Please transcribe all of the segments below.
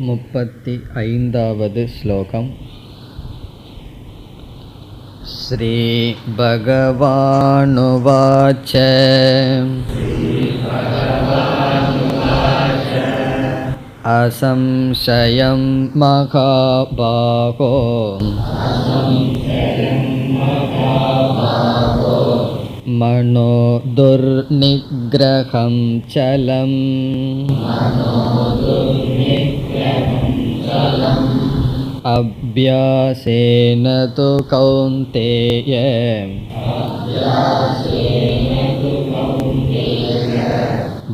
35வது ஸ்லோகம். ஸ்ரீ பகவானுவாச்ச அசம்சயம் மகாபாகோ மனோ துர்நிக்ரகம் சலம் அப்யாசேன து கௌந்தேய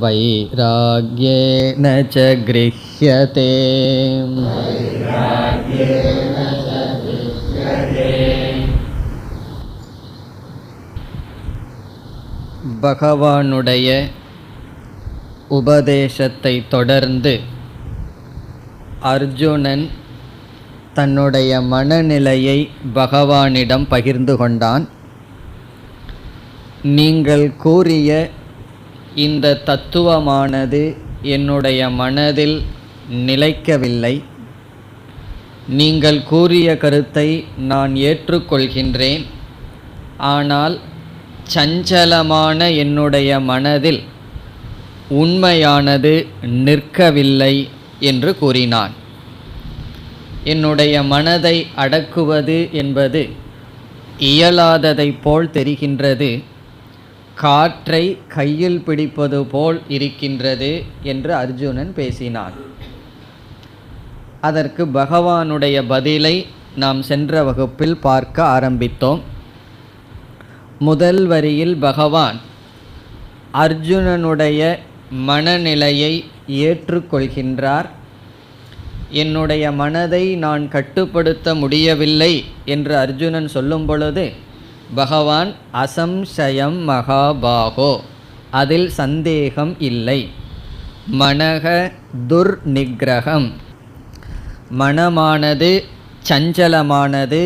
வைராக்யேன ச க்ருஹ்யதே. பகவானுடைய உபதேசத்தை தொடர்ந்து அர்ஜுனன் தன்னுடைய மனநிலையை பகவானிடம் பகிர்ந்து கொண்டான். நீங்கள் கூறிய இந்த தத்துவமானது என்னுடைய மனதில் நிலைக்கவில்லை. நீங்கள் கூறிய கருத்தை நான் ஏற்றுக்கொள்கின்றேன். ஆனால் சஞ்சலமான என்னுடைய மனதில் உண்மையானது நிற்கவில்லை என்று கூறினான். என்னுடைய மனதை அடக்குவது என்பது இயலாததைப் போல் தெரிகின்றது. காற்றை கையில் பிடிப்பது போல் இருக்கின்றது என்று அர்ஜுனன் பேசினான். அதற்கு பகவானுடைய பதிலை நாம் சென்ற வகுப்பில் பார்க்க ஆரம்பித்தோம். முதல் வரியில் பகவான் அர்ஜுனனுடைய மனநிலையை ஏற்றுக்கொள்கின்றார். என்னுடைய மனதை நான் கட்டுப்படுத்த முடியவில்லை என்று அர்ஜுனன் சொல்லும் பொழுது பகவான் அசம்சயம் மகாபாகோ, அதில் சந்தேகம் இல்லை. மனக துர்நிக்ரகம், மனமானது சஞ்சலமானது,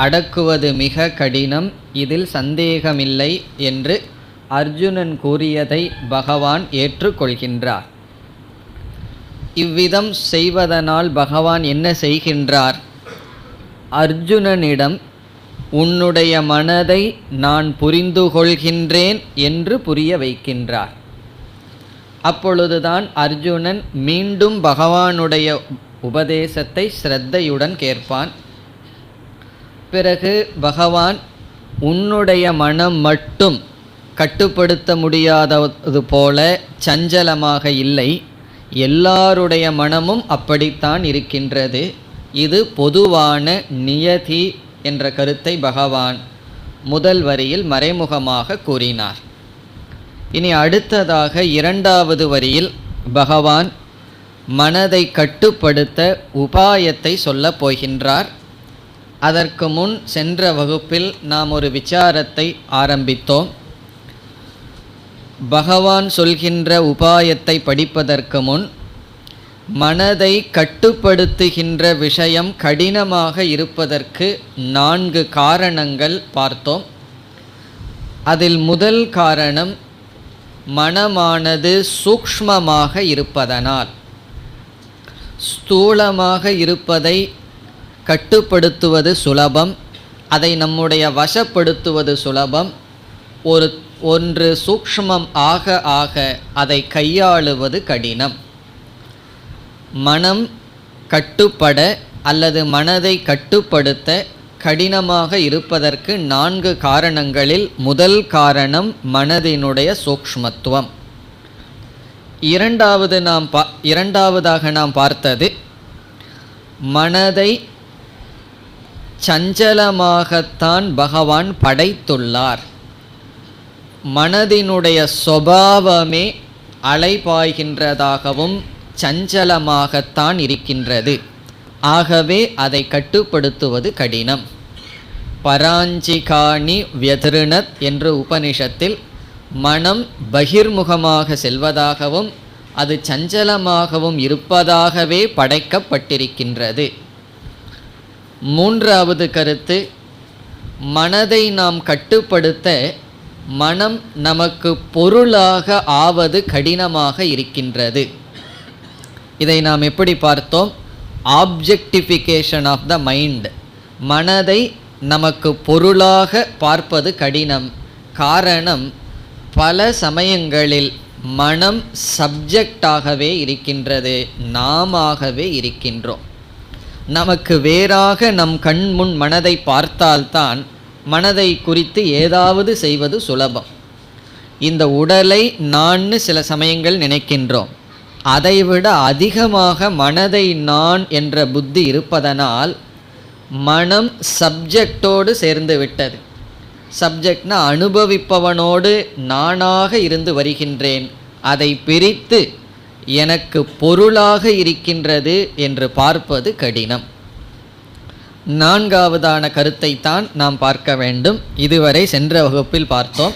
அடக்குவது மிக கடினம், இதில் சந்தேகமில்லை என்று அர்ஜுனன் கூறியதை பகவான் ஏற்றுக்கொள்கின்றார். இவ்விதம் செய்வதனால் பகவான் என்ன செய்கின்றார்? அர்ஜுனனிடம் உன்னுடைய மனதை நான் புரிந்து கொள்கின்றேன் என்று புரிய வைக்கின்றார். அப்பொழுதுதான் அர்ஜுனன் மீண்டும் பகவானுடைய உபதேசத்தை ஸ்ரத்தையுடன் கேட்பான். பிறகு பகவான் உன்னுடைய மனம் மட்டும் கட்டுப்படுத்த முடியாதது போல சஞ்சலமாக இல்லை, எல்லாருடைய மனமும் அப்படித்தான் இருக்கின்றது, இது பொதுவான நியதி என்ற கருத்தை பகவான் முதல் வரியில் மறைமுகமாக கூறினார். இனி அடுத்ததாக இரண்டாவது வரியில் பகவான் மனதை கட்டுப்படுத்த உபாயத்தை சொல்லப் போகின்றார். அதற்கு முன் சென்ற வகுப்பில் நாம் ஒரு விசாரத்தை ஆரம்பித்தோம். பகவான் சொல்கின்ற உபாயத்தை படிப்பதற்கு முன் மனதை கட்டுப்படுத்துகின்ற விஷயம் கடினமாக இருப்பதற்கு 4 காரணங்கள் பார்த்தோம். அதில் முதல் காரணம் மனமானது சூக்ஷ்மமாக இருப்பதனால். ஸ்தூலமாக இருப்பதை கட்டுப்படுத்துவது சுலபம், அதை நம்முடைய வசப்படுத்துவது சுலபம். ஒன்று சூக்ஷ்மம் ஆக ஆக அதை கையாளுவது கடினம். மனம் கட்டுப்பட அல்லது மனதை கட்டுப்படுத்த கடினமாக இருப்பதற்கு 4 காரணங்களில் முதல் காரணம் மனதினுடைய சூக்ஷ்மத்துவம். இரண்டாவதாக நாம் பார்த்தது மனதை சஞ்சலமாகத்தான் பகவான் படைத்துள்ளார். மனதினுடைய சுபாவமே அலைபாய்கின்றதாகவும் சஞ்சலமாகத்தான் இருக்கின்றது. ஆகவே அதை கட்டுப்படுத்துவது கடினம். பராஞ்சிகாணி வியதிருணத் என்று உபனிஷத்தில் மனம் பகிர்முகமாக செல்வதாகவும் அது சஞ்சலமாகவும் இருப்பதாகவே படைக்கப்பட்டிருக்கின்றது. மூன்றாவது கருத்து, மனதை நாம் கட்டுப்படுத்த மனம் நமக்கு பொருளாக ஆவது கடினமாக இருக்கின்றது. இதை நாம் எப்படி பார்த்தோம்? Objectification of the mind. மனதை நமக்கு பொருளாக பார்ப்பது கடினம். காரணம், பல சமயங்களில் மனம் சப்ஜெக்டாகவே இருக்கின்றது, நாமாகவே இருக்கின்றோம். நமக்கு வேறாக நம் கண் முன் மனதை பார்த்தால்தான் மனதை குறித்து ஏதாவது செய்வது சுலபம். இந்த உடலை நான்னு சில சமயங்கள் நினைக்கின்றோம். அதைவிட அதிகமாக மனதை நான் என்ற புத்தி இருப்பதனால் மனம் சப்ஜெக்டோடு சேர்ந்து விட்டது. சப்ஜெக்ட்னா அனுபவிப்பவனோடு நானாக இருந்து வருகின்றேன். அதை பிரித்து எனக்கு பொருளாக இருக்கின்றது என்று பார்ப்பது கடினம். நான்காவதான கருத்தை தான் நாம் பார்க்க வேண்டும். இதுவரை சென்ற வகுப்பில் பார்த்தோம்.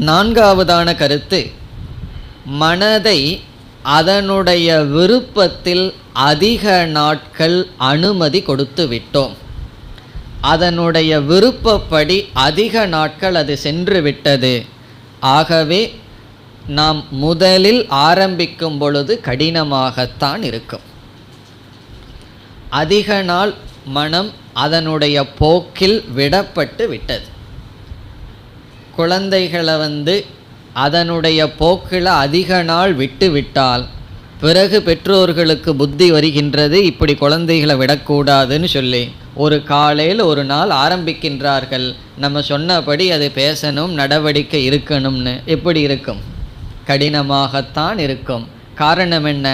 நான்காவதான கருத்து, மனதை அதனுடைய விருப்பத்தில் அதிக நாட்கள் அனுமதி கொடுத்து விட்டோம். அதனுடைய விருப்பப்படி அதிக நாட்கள் அது சென்று விட்டது. ஆகவே நாம் முதலில் ஆரம்பிக்கும் பொழுது கடினமாகத்தான் இருக்கும். அதிக நாள் மனம் அதனுடைய போக்கில் விடப்பட்டு விட்டது. குழந்தைகளை அதனுடைய போக்கில் அதிக நாள் விட்டு விட்டால் பிறகு பெற்றோர்களுக்கு புத்தி வருகின்றது, இப்படி குழந்தைகளை விடக்கூடாதுன்னு சொல்லி ஒரு காலையில் ஒரு நாள் ஆரம்பிக்கின்றார்கள். நம்ம சொன்னபடி அது பேசணும், நடவடிக்கை இருக்கணும்னு. எப்படி இருக்கும்? கடினமாகத்தான் இருக்கும். காரணம் என்ன?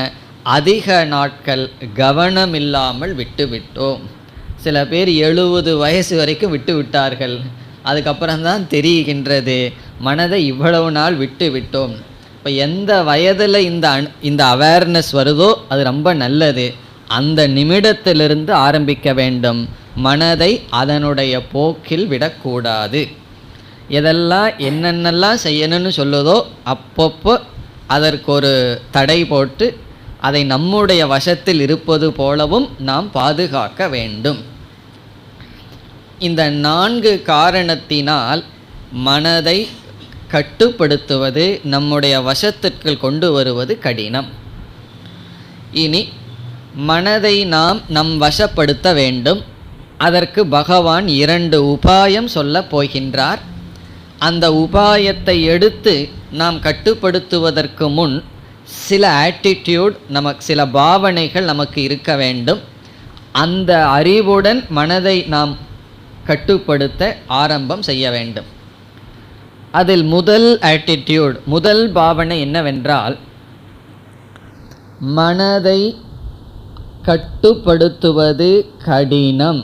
அதிக நாட்கள் கவனம் இல்லாமல் விட்டுவிட்டோம். சில பேர் 70 வயசு வரைக்கும் விட்டு விட்டார்கள். அதுக்கப்புறம்தான் தெரிகின்றது மனதை இவ்வளவு நாள் விட்டு விட்டோம். இப்போ எந்த வயதில் இந்த அவேர்னஸ் வருதோ அது ரொம்ப நல்லது. அந்த நிமிடத்திலிருந்து ஆரம்பிக்க வேண்டும். மனதை அதனுடைய போக்கில் விடக்கூடாது. எதெல்லாம் என்னென்னலாம் செய்யணும்னு சொல்லுதோ அப்பப்போ அதற்கு ஒரு தடை போட்டு அதை நம்முடைய வசத்தில் இருப்பது போலவும் நாம் பாதுகாக்க வேண்டும். இந்த 4 காரணத்தினால் மனதை கட்டுப்படுத்துவது, நம்முடைய வசத்திற்கு கொண்டு வருவது கடினம். இனி மனதை நாம் நம் வசப்படுத்த வேண்டும். அதற்கு பகவான் 2 உபாயம் சொல்லப் போகின்றார். அந்த உபாயத்தை எடுத்து நாம் கட்டுப்படுத்துவதற்கு முன் சில ஆட்டிடியூட், சில பாவனைகள் நமக்கு இருக்க வேண்டும். அந்த அறிவுடன் மனதை நாம் கட்டுப்படுத்த ஆரம்பம் செய்ய வேண்டும். அதில் முதல் ஆட்டிடியூட், முதல் பாவனை என்னவென்றால், மனதை கட்டுப்படுத்துவது கடினம்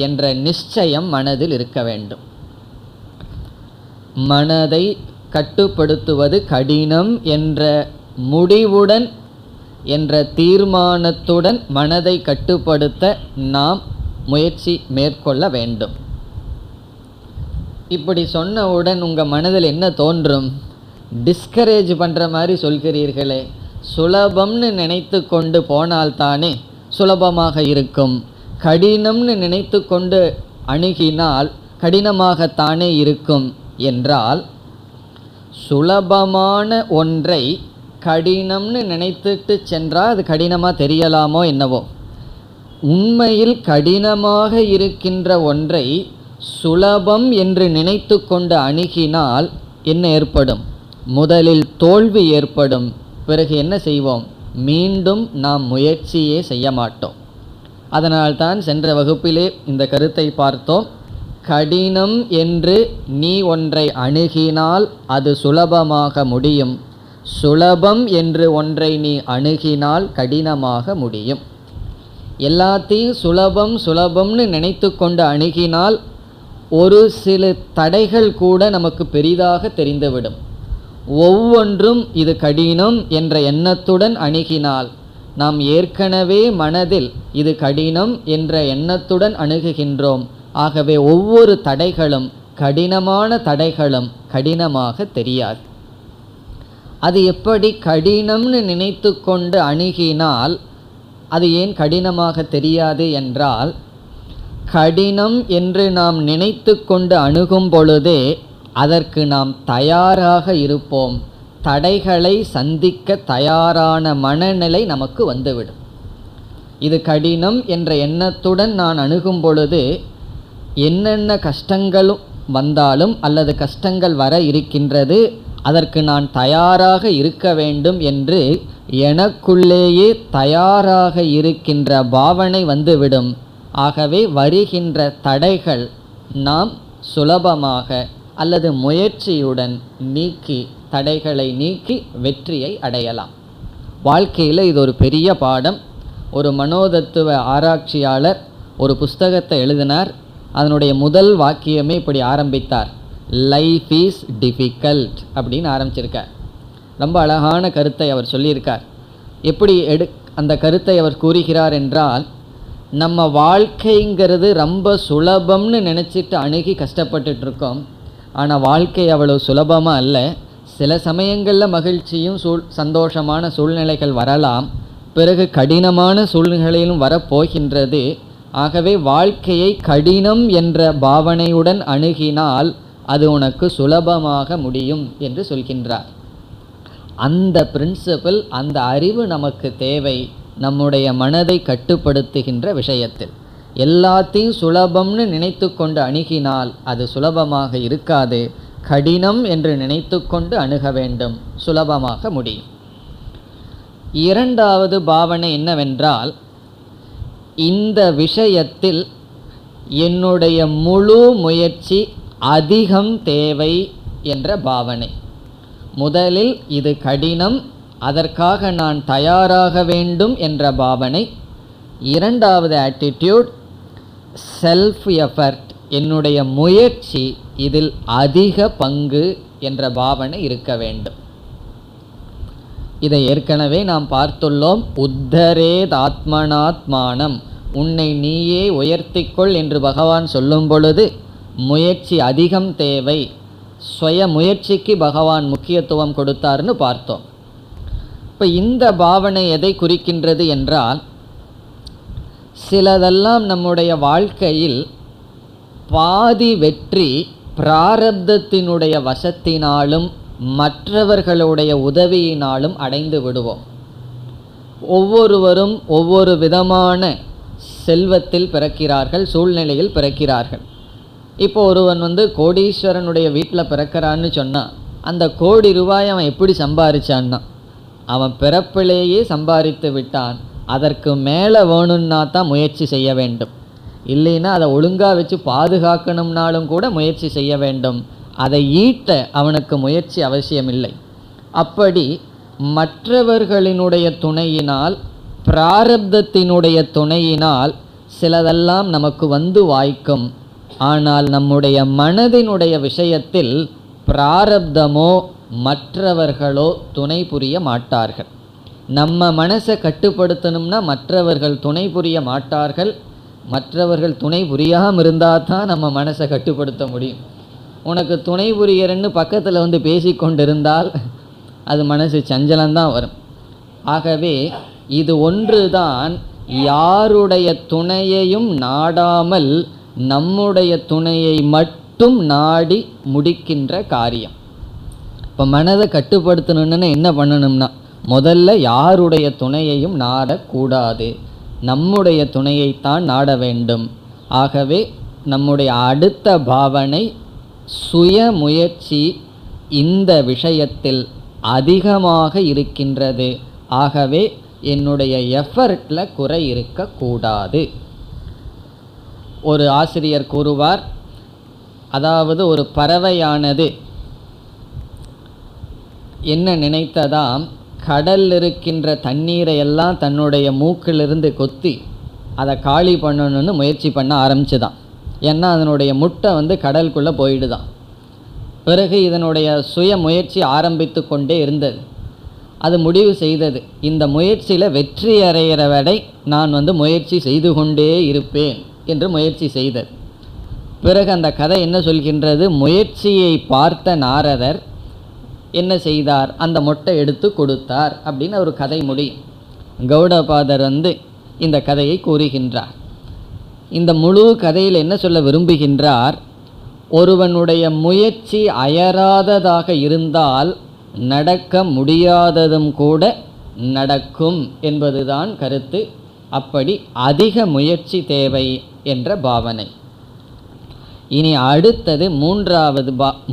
என்ற நிச்சயம் மனதில் இருக்க வேண்டும். மனதை கட்டுப்படுத்துவது கடினம் என்ற முடிவுடன், என்ற தீர்மானத்துடன் மனதை கட்டுப்படுத்த நாம் முயற்சி மேற்கொள்ள வேண்டும். இப்படி சொன்னவுடன் உங்கள் மனதில் என்ன தோன்றும்? டிஸ்கரேஜ் பண்ணுற மாதிரி சொல்கிறீர்களே, சுலபம்னு நினைத்து கொண்டு போனால்தானே சுலபமாக இருக்கும். கடினம்னு நினைத்து கொண்டு அணுகினால் கடினமாகத்தானே இருக்கும் என்றால், சுலபமான ஒன்றை கடினம்னு நினைத்துட்டு சென்றால் அது கடினமாக தெரியலாமோ என்னவோ. உண்மையில் கடினமாக இருக்கின்ற ஒன்றை சுலபம் என்று நினைத்து கொண்டு அணுகினால் என்ன ஏற்படும்? முதலில் தோல்வி ஏற்படும். பிறகு என்ன செய்வோம்? மீண்டும் நாம் முயற்சியே செய்ய மாட்டோம். அதனால்தான் சென்ற வகுப்பிலே இந்த கருத்தை பார்த்தோம். கடினம் என்று நீ ஒன்றை அணுகினால் அது சுலபமாக முடியும். சுலபம் என்று ஒன்றை நீ அணுகினால் கடினமாக முடியும். எல்லாத்தையும் சுலபம் சுலபம்னு நினைத்து கொண்டு அணுகினால் ஒரு சில தடைகள் கூட நமக்கு பெரிதாக தெரிந்துவிடும். ஒவ்வொன்றும் இது கடினம் என்ற எண்ணத்துடன் அணுகினால், நாம் ஏற்கனவே மனதில் இது கடினம் என்ற எண்ணத்துடன் அணுகுகின்றோம். ஆகவே ஒவ்வொரு தடைகளும், கடினமான தடைகளும் கடினமாக தெரியாது. அது எப்படி கடினம்னு நினைத்து கொண்டு அணுகினால் அது ஏன் கடினமாக தெரியாது என்றால், கடினம் என்று நாம் நினைத்து கொண்டு அணுகும் பொழுதே அதற்கு நாம் தயாராக இருப்போம். தடைகளை சந்திக்க தயாரான மனநிலை நமக்கு வந்துவிடும். இது கடினம் என்ற எண்ணத்துடன் நான் அணுகும் பொழுது என்னென்ன கஷ்டங்களும் வந்தாலும் அல்லது கஷ்டங்கள் வர இருக்கின்றது, அதற்கு நான் தயாராக இருக்க வேண்டும் என்று எனக்குள்ளேயே தயாராக இருக்கின்ற பாவனை வந்துவிடும். ஆகவே வருகின்ற தடைகள் நாம் சுலபமாக அல்லது முயற்சியுடன் நீக்கி, தடைகளை நீக்கி வெற்றியை அடையலாம். வாழ்க்கையில் இது ஒரு பெரிய பாடம். ஒரு மனோதத்துவ ஆராய்ச்சியாளர் ஒரு புஸ்தகத்தை எழுதினார். அதனுடைய முதல் வாக்கியமே இப்படி ஆரம்பித்தார், லைஃப் இஸ் டிஃபிகல்ட் அப்படின்னு ஆரம்பிச்சிருக்கார். ரொம்ப அழகான கருத்தை அவர் சொல்லியிருக்கார். எப்படி அந்த கருத்தை அவர் கூறுகிறார் என்றால், நம்ம வாழ்க்கைங்கிறது ரொம்ப சுலபம்னு நினச்சிட்டு அணுகி கஷ்டப்பட்டுட்டு இருக்கோம். ஆனால் வாழ்க்கை அவ்வளவு சுலபமாக அல்ல. சில சமயங்களில் மகிழ்ச்சியும் சந்தோஷமான சூழ்நிலைகள் வரலாம், பிறகு கடினமான சூழ்நிலையிலும் வரப்போகின்றது. ஆகவே வாழ்க்கையை கடினம் என்ற பாவனையுடன் அணுகினால் அது உனக்கு சுலபமாக முடியும் என்று சொல்கின்றார். அந்த பிரின்சிபிள், அந்த அறிவு நமக்கு தேவை. நம்முடைய மனதை கட்டுப்படுத்துகின்ற விஷயத்தில் எல்லாத்தையும் சுலபம்னு நினைத்து கொண்டு அணுகினால் அது சுலபமாக இருக்காது. கடினம் என்று நினைத்து கொண்டு அணுக வேண்டும், சுலபமாக முடியும். இரண்டாவது பாவனை என்னவென்றால், இந்த விஷயத்தில் என்னுடைய முழு முயற்சி அதிகம் தேவை என்ற பாவனை. முதலில் இது கடினம், அதற்காக நான் தயாராக வேண்டும் என்ற பாவனை. இரண்டாவது ஆட்டிடியூட், செல்ஃப் எஃபர்ட், என்னுடைய முயற்சி இதில் அதிக பங்கு என்ற பாவனை இருக்க வேண்டும். இதை ஏற்கனவே நாம் பார்த்துள்ளோம். உத்தரேத் ஆத்மனாத்மானம், உன்னை நீயே உயர்த்திக்கொள் என்று பகவான் சொல்லும் பொழுது முயற்சி அதிகம் தேவை, சுய முயற்சிக்கு பகவான் முக்கியத்துவம் கொடுத்தார்னு பார்த்தோம். இப்போ இந்த பாவனை எதை குறிக்கின்றது என்றால், சிலதெல்லாம் நம்முடைய வாழ்க்கையில் பாதி வெற்றி பிராரப்தத்தினுடைய வசத்தினாலும் மற்றவர்களுடைய உதவியினாலும் அடைந்து விடுவோம். ஒவ்வொருவரும் ஒவ்வொரு விதமான செல்வத்தில் பிறக்கிறார்கள், சூழ்நிலையில் பிறக்கிறார்கள். இப்போ ஒருவன் கோடீஸ்வரனுடைய வீட்டில் பிறக்கிறான்னு சொன்னால், அந்த கோடி ரூபாய் அவன் எப்படி சம்பாதிச்சான்னா, அவன் பிறப்பிலேயே சம்பாதித்து விட்டான். அதற்கு மேலே வேணும்னா தான் முயற்சி செய்ய வேண்டும். இல்லைன்னா அதை ஒழுங்காக வச்சு பாதுகாக்கணும்னாலும் கூட முயற்சி செய்ய வேண்டும். அதை ஈட்ட அவனுக்கு முயற்சி அவசியமில்லை. அப்படி மற்றவர்களினுடைய துணையினால், பிராரப்தத்தினுடைய துணையினால் சிலதெல்லாம் நமக்கு வாய்க்கும். ஆனால் நம்முடைய மனதினுடைய விஷயத்தில் பிராரப்தமோ மற்றவர்களோ துணை புரிய மாட்டார்கள். நம்ம மனசை கட்டுப்படுத்தணும்னா மற்றவர்கள் துணை புரிய மாட்டார்கள். மற்றவர்கள் துணை புரியாமல் இருந்தால் தான் நம்ம மனசை கட்டுப்படுத்த முடியும். உனக்கு துணை புரியறன்னு பக்கத்தில் பேசிக்கொண்டிருந்தால் அது மனசு சஞ்சலம்தான் வரும். ஆகவே இது ஒன்று தான் யாருடைய துணையையும் நாடாமல் நம்முடைய துணையை மட்டும் நாடி முடிக்கின்ற காரியம். இப்போ மனதை கட்டுப்படுத்தணுன்னு என்ன பண்ணணும்னா, முதல்ல யாருடைய துணையையும் நாடக்கூடாது, நம்முடைய துணையைத்தான் நாட வேண்டும். ஆகவே நம்முடைய அடுத்த பாவனை சுய முயற்சி இந்த விஷயத்தில் அதிகமாக இருக்கின்றது. ஆகவே என்னுடைய எஃபர்ட்டில் குறை இருக்கக்கூடாது. ஒரு ஆசிரியர் கூறுவார், அதாவது ஒரு பறவையானது என்ன நினைத்ததாம், கடலில் இருக்கின்ற தண்ணீரை எல்லாம் தன்னுடைய மூக்கிலிருந்து கொத்தி அதை காலி பண்ணணும்னு முயற்சி பண்ண ஆரம்பிச்சுதான். ஏன்னா அதனுடைய முட்டை கடலுக்குள்ளே போயிடுதான். பிறகு இதனுடைய சுய முயற்சி ஆரம்பித்து கொண்டே இருந்தது. அது முடிவு செய்தது, இந்த முயற்சியில் வெற்றி அடைகிற வரை நான் முயற்சி செய்து கொண்டே இருப்பேன் என்று முயற்சி செய்தது. பிறகு அந்த கதை என்ன சொல்கின்றது, முயற்சியை பார்த்த நாரதர் என்ன செய்தார், அந்த மொட்டை எடுத்து கொடுத்தார் அப்படின்னு ஒரு கதை முடியும். கௌடபாதர் இந்த கதையை கூறுகின்றார். இந்த முழு கதையில் என்ன சொல்ல விரும்புகின்றார், ஒருவனுடைய முயற்சி அயராததாக இருந்தால் நடக்க முடியாததும் கூட நடக்கும் என்பதுதான் கருத்து. அப்படி அதிக முயற்சி தேவை என்ற பாவனை. இனி அடுத்தது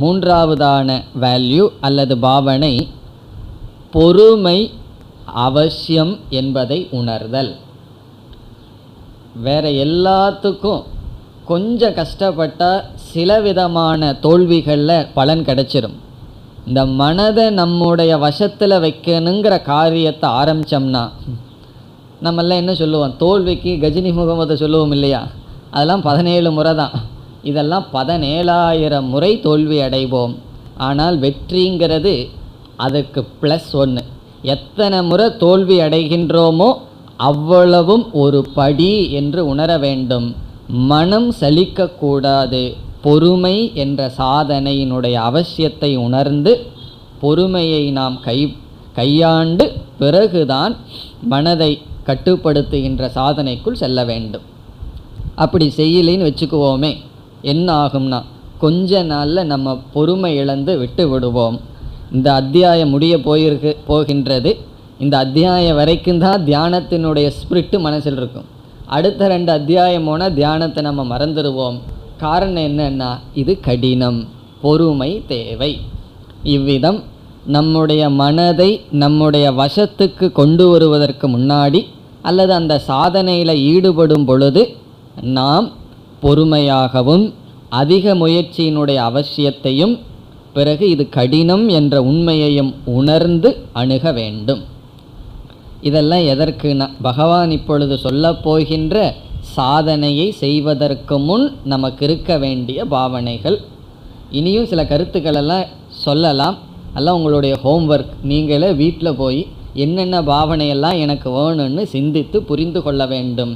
மூன்றாவதான வேல்யூ அல்லது பாவனை, பொறுமை அவசியம் என்பதை உணர்தல். வேற எல்லாத்துக்கும் கொஞ்சம் கஷ்டப்பட்டால் சில விதமான தோல்விகளில் பலன் கிடைச்சிடும். இந்த மனதை நம்முடைய வசத்தில் வைக்கணுங்கிற காரியத்தை ஆரம்பித்தோம்னா நம்மெல்லாம் என்ன சொல்லுவோம், தோல்விக்கு கஜினி முகமதை சொல்லுவோம் இல்லையா, அதெல்லாம் 17 முறை தான். இதெல்லாம் 17,000 முறை தோல்வி அடைவோம். ஆனால் வெற்றிங்கிறது அதுக்கு +1. எத்தனை முறை தோல்வி அடைகின்றோமோ அவ்வளவும் ஒரு படி என்று உணர வேண்டும். மனம் சலிக்கக்கூடாது. பொறுமை என்ற சாதனையினுடைய அவசியத்தை உணர்ந்து பொறுமையை நாம் கையாண்டு பிறகுதான் மனதை கட்டுப்படுத்துகின்ற சாதனைக்குள் செல்ல வேண்டும். அப்படி செய்யலைன்னு வச்சுக்குவோமே, என்ன ஆகும்னா கொஞ்ச நாளில் நம்ம பொறுமை இழந்து விட்டு விடுவோம். இந்த அத்தியாயம் முடிய போகின்றது. இந்த அத்தியாயம் வரைக்கும் தான் தியானத்தினுடைய ஸ்பிரிட்டு மனசில் இருக்கும். அடுத்த 2 அத்தியாயம் போனால் தியானத்தை நம்ம மறந்துடுவோம். காரணம் என்னன்னா, இது கடினம், பொறுமை தேவை. இவ்விதம் நம்முடைய மனதை நம்முடைய வசத்துக்கு கொண்டு வருவதற்கு முன்னாடி அல்லது அந்த சாதனையில் ஈடுபடும் பொழுது நாம் பொறுமையாகவும் அதிக முயற்சியினுடைய அவசியத்தையும் பிறகு இது கடினம் என்ற உண்மையையும் உணர்ந்து அணுக வேண்டும். இதெல்லாம் எதற்குனா, பகவான் இப்பொழுது சொல்லப் போகின்ற சாதனையை செய்வதற்கு முன் நமக்கு இருக்க வேண்டிய பாவனைகள். இனியும் சில கருத்துக்களெல்லாம் சொல்லலாம். எல்லாம் உங்களுடைய ஹோம்ஒர்க். நீங்களே வீட்டில் போய் என்னென்ன பாவனையெல்லாம் எனக்கு வேணும்னு சிந்தித்து புரிந்து கொள்ள வேண்டும்.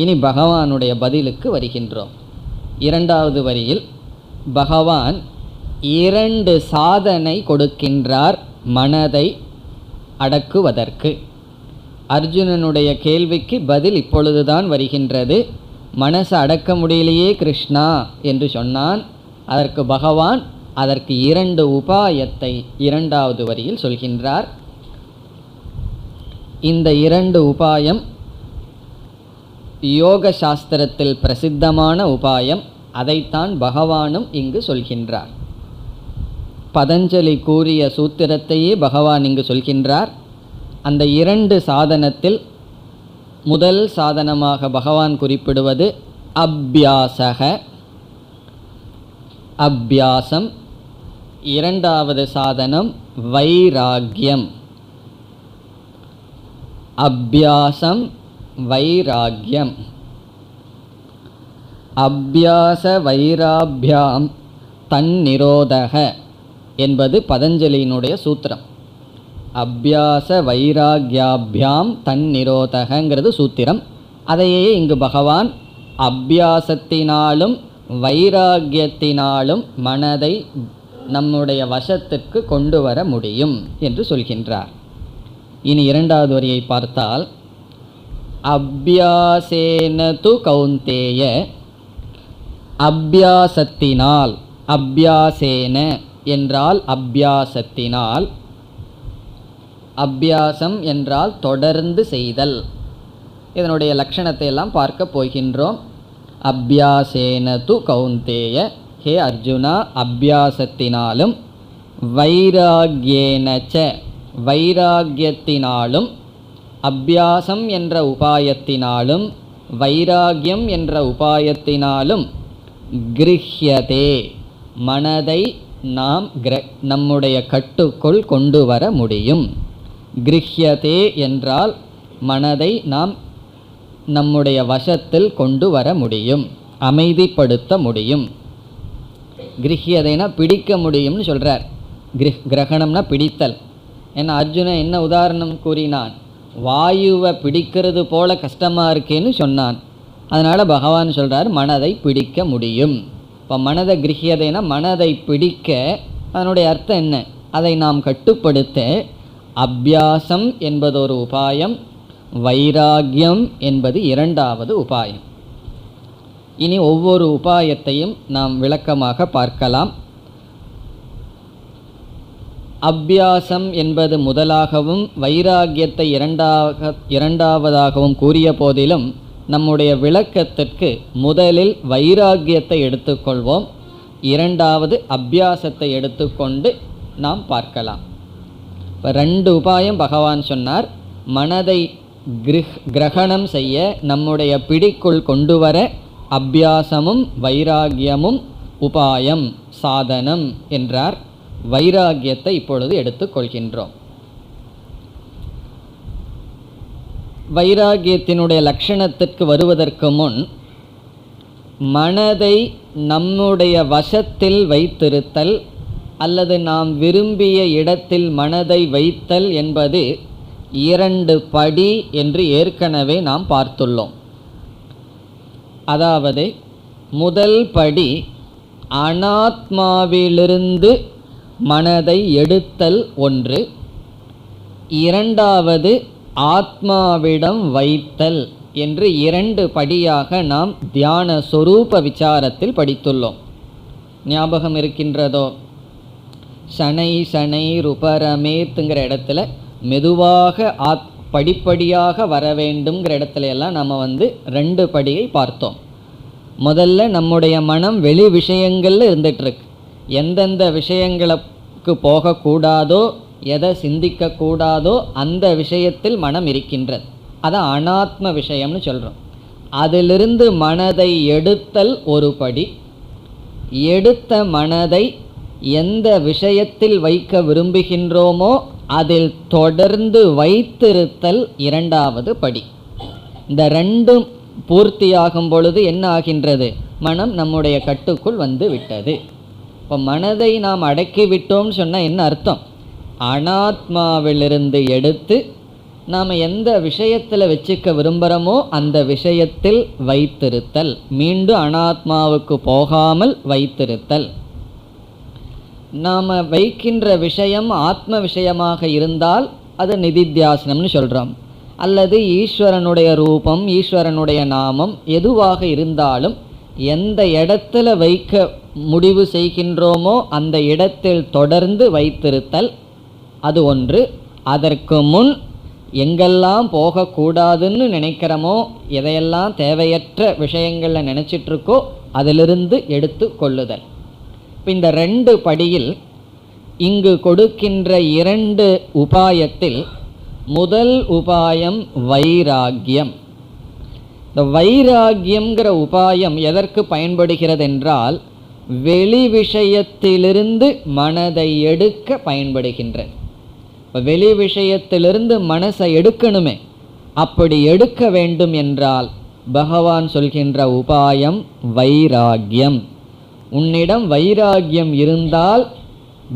இனி பகவானுடைய பதிலுக்கு வருகின்றோம். 2வது வரியில் பகவான் 2 சாதனை கொடுக்கின்றார் மனதை அடக்குவதற்கு. அர்ஜுனனுடைய கேள்விக்கு பதில் இப்பொழுதுதான் வருகின்றது. மனசை அடக்க முடியலையே கிருஷ்ணா என்று சொன்னான். அதற்கு பகவான் அதற்கு 2 உபாயத்தை 2வது வரியில் சொல்கின்றார். இந்த 2 உபாயம் யோக சாஸ்திரத்தில் பிரசித்தமான உபாயம். அதைத்தான் பகவானும் இங்கு சொல்கின்றார். பதஞ்சலி கூறிய சூத்திரத்தையே பகவான் இங்கு சொல்கின்றார். அந்த 2 சாதனத்தில் முதல் சாதனமாக பகவான் குறிப்பிடுவது அபியாசக, அபியாசம். 2வது சாதனம் வைராக்யம். அபியாசம் வைராக்யம். அபியாச வைராபியாம் தன்னிரோதக என்பது பதஞ்சலியினுடைய சூத்திரம். அபியாச வைராக்யாபியாம் தன்னிரோதகங்கிறது சூத்திரம். அதையே இங்கு பகவான் அபியாசத்தினாலும் வைராக்கியத்தினாலும் மனதை நம்முடைய வசத்திற்கு கொண்டு வர முடியும் என்று சொல்கின்றார். இனி 2வது வரியை பார்த்தால், அபியாசேன து கௌந்தேய, அபியாசத்தினால், அபியாசேன என்றால் அபியாசத்தினால், அபியாசம் என்றால் தொடர்ந்து செய்தல். இதனுடைய லட்சணத்தை எல்லாம் பார்க்க போகின்றோம். அபியாசேன து கௌந்தேய, ஹே அர்ஜுனா, அபியாசத்தினாலும், வைராக்யேனச்ச, வைராக்கியத்தினாலும், அபியாசம் என்ற உபாயத்தினாலும் வைராகியம் என்ற உபாயத்தினாலும், கிருஹ்யதே, மனதை நாம் நம்முடைய கட்டுக்குள் கொண்டு வர முடியும். கிருஹ்யதே என்றால் மனதை நாம் நம்முடைய வசத்தில் கொண்டு வர முடியும், அமைதிப்படுத்த முடியும். கிருஹ்யதைனா பிடிக்க முடியும்னு சொல்கிறார். கிரகணம்னா பிடித்தல். ஏன்னா அர்ஜுனன் என்ன உதாரணம் கூறினான், வாயுவை பிடிக்கிறது போல கஷ்டமாக இருக்கேன்னு சொன்னான். அதனால் பகவான் சொல்கிறார் மனதை பிடிக்க முடியும். இப்போ மனதை கிரகியதைனா மனதை பிடிக்க, அதனுடைய அர்த்தம் என்ன, அதை நாம் கட்டுப்படுத்த அபியாசம் என்பது ஒரு உபாயம், வைராகியம் என்பது 2வது உபாயம். இனி ஒவ்வொரு உபாயத்தையும் நாம் விளக்கமாக பார்க்கலாம். அபியாசம் என்பது முதலாகவும் வைராகியத்தை இரண்டாவதாகவும் கூறிய போதிலும் நம்முடைய விளக்கத்திற்கு முதலில் வைராகியத்தை எடுத்துக்கொள்வோம், இரண்டாவது அபியாசத்தை எடுத்துக்கொண்டு நாம் பார்க்கலாம். இப்போ 2 உபாயம் பகவான் சொன்னார். மனதை கிரகணம் செய்ய, நம்முடைய பிடிக்குள் கொண்டு வர அபியாசமும் வைராகியமும் உபாயம் சாதனம் என்றார். வைராகியத்தை இப்பொழுது எடுத்துக்கொள்கின்றோம். வைராகியத்தினுடைய லட்சணத்திற்கு வருவதற்கு முன், மனதை நம்முடைய வசத்தில் வைத்திருத்தல் அல்லது நாம் விரும்பிய இடத்தில் மனதை வைத்தல் என்பது 2 படி என்று ஏற்கனவே நாம் பார்த்துள்ளோம். அதாவது முதல் படி அனாத்மாவிலிருந்து மனதை எடுத்தல் ஒன்று, இரண்டாவது ஆத்மாவிடம் வைத்தல் என்று 2 படியாக நாம் தியான சொரூப விசாரத்தில் படித்துள்ளோம். ஞாபகம் இருக்கின்றதோ? சனை சனை ருபரமேத்துங்கிற இடத்துல மெதுவாக படிப்படியாக வர வேண்டும்ங்கிற இடத்துல எல்லாம் நம்ம 2 படியை பார்த்தோம். முதல்ல நம்முடைய மனம் வெளி விஷயங்கள்ல இருந்துகிட்ருக்கு. எந்தெந்த விஷயங்களுக்கு போகக்கூடாதோ, எதை சிந்திக்கக்கூடாதோ அந்த விஷயத்தில் மனம் இருக்கின்றது. அதை அனாத்ம விஷயம்னு சொல்கிறோம். அதிலிருந்து மனதை எடுத்தல் ஒரு படி. எடுத்த மனதை எந்த விஷயத்தில் வைக்க விரும்புகின்றோமோ அதில் தொடர்ந்து வைத்திருத்தல் இரண்டாவது படி. இந்த 2ம் பூர்த்தியாகும் பொழுது என்ன ஆகின்றது? மனம் நம்முடைய கட்டுக்குள் வந்து விட்டது. இப்போ மனதை நாம் அடக்கி விட்டோம்னு சொன்னால் என்ன அர்த்தம்? அனாத்மாவிலிருந்து எடுத்து நாம் எந்த விஷயத்தில் வச்சுக்க விரும்புகிறோமோ அந்த விஷயத்தில் வைத்திருத்தல், மீண்டும் அனாத்மாவுக்கு போகாமல் வைத்திருத்தல். நாம் வைக்கின்ற விஷயம் ஆத்ம விஷயமாக இருந்தால் அது நிதித்தியாசனம்னு சொல்கிறோம். அல்லது ஈஸ்வரனுடைய ரூபம், ஈஸ்வரனுடைய நாமம் எதுவாக இருந்தாலும் எந்த இடத்துல வைக்க முடிவு செய்கின்றோமோ அந்த இடத்தில் தொடர்ந்து வைத்திருத்தல் அது ஒன்று. அதற்கு முன் எங்கெல்லாம் போகக்கூடாதுன்னு நினைக்கிறோமோ, எதையெல்லாம் தேவையற்ற விஷயங்களில் நினச்சிட்ருக்கோ அதிலிருந்து எடுத்து கொள்ளுதல். இப்போ இந்த 2 படியில் இங்கு கொடுக்கின்ற 2 உபாயத்தில் முதல் உபாயம் வைராகியம். இந்த வைராகியம்ங்கிற உபாயம் எதற்கு பயன்படுகிறது என்றால், வெளி விஷயத்திலிருந்து மனதை எடுக்க பயன்படுகின்றது. இப்போ வெளி விஷயத்திலிருந்து மனசை எடுக்கணுமே, அப்படி எடுக்க வேண்டும் என்றால் பகவான் சொல்கின்ற உபாயம் வைராகியம். உன்னிடம் வைராகியம் இருந்தால்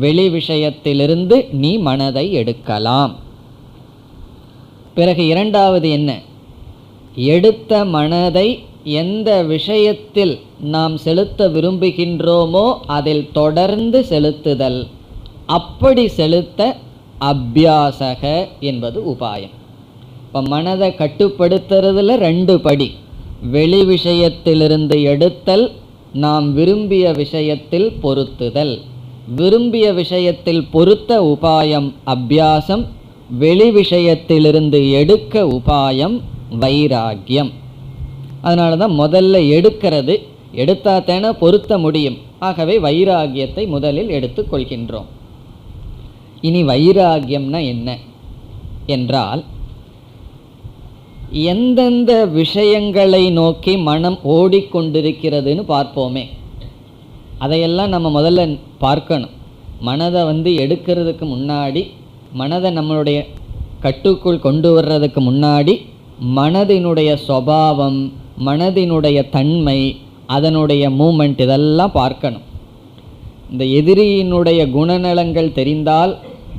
வெளி விஷயத்திலிருந்து நீ மனதை எடுக்கலாம். பிறகு இரண்டாவது என்ன? எடுத்த மனதை எந்த விஷயத்தில் நாம் செலுத்த விரும்புகின்றோமோ அதில் தொடர்ந்து செலுத்துதல். அப்படி செலுத்த அபியாசக என்பது உபாயம். இப்போ மனதை கட்டுப்படுத்துறதுல 2 படி. வெளி விஷயத்திலிருந்து எடுத்தல், நாம் விரும்பிய விஷயத்தில் பொருத்துதல். விரும்பிய விஷயத்தில் பொருத்த உபாயம் அபியாசம், வெளி விஷயத்திலிருந்து எடுக்க உபாயம் வைராகியம். அதனால தான் முதல்ல எடுக்கிறது, எடுத்தாத்தேன பொருத்த முடியும். ஆகவே வைராகியத்தை முதலில் எடுத்துக்கொள்கின்றோம். இனி வைராகியம்னா என்ன என்றால், எந்தெந்த விஷயங்களை நோக்கி மனம் ஓடிக்கொண்டிருக்கிறதுன்னு பார்ப்போமே, அதையெல்லாம் நம்ம முதல்ல பார்க்கணும். மனதை எடுக்கிறதுக்கு முன்னாடி, மனதை நம்மளுடைய கட்டுக்குள் கொண்டு வர்றதுக்கு முன்னாடி மனதினுடைய சுபாவம், மனதினுடைய தன்மை, அதனுடைய மூமெண்ட் இதெல்லாம் பார்க்கணும். இந்த எதிரியினுடைய குணநலங்கள் தெரிந்தால்,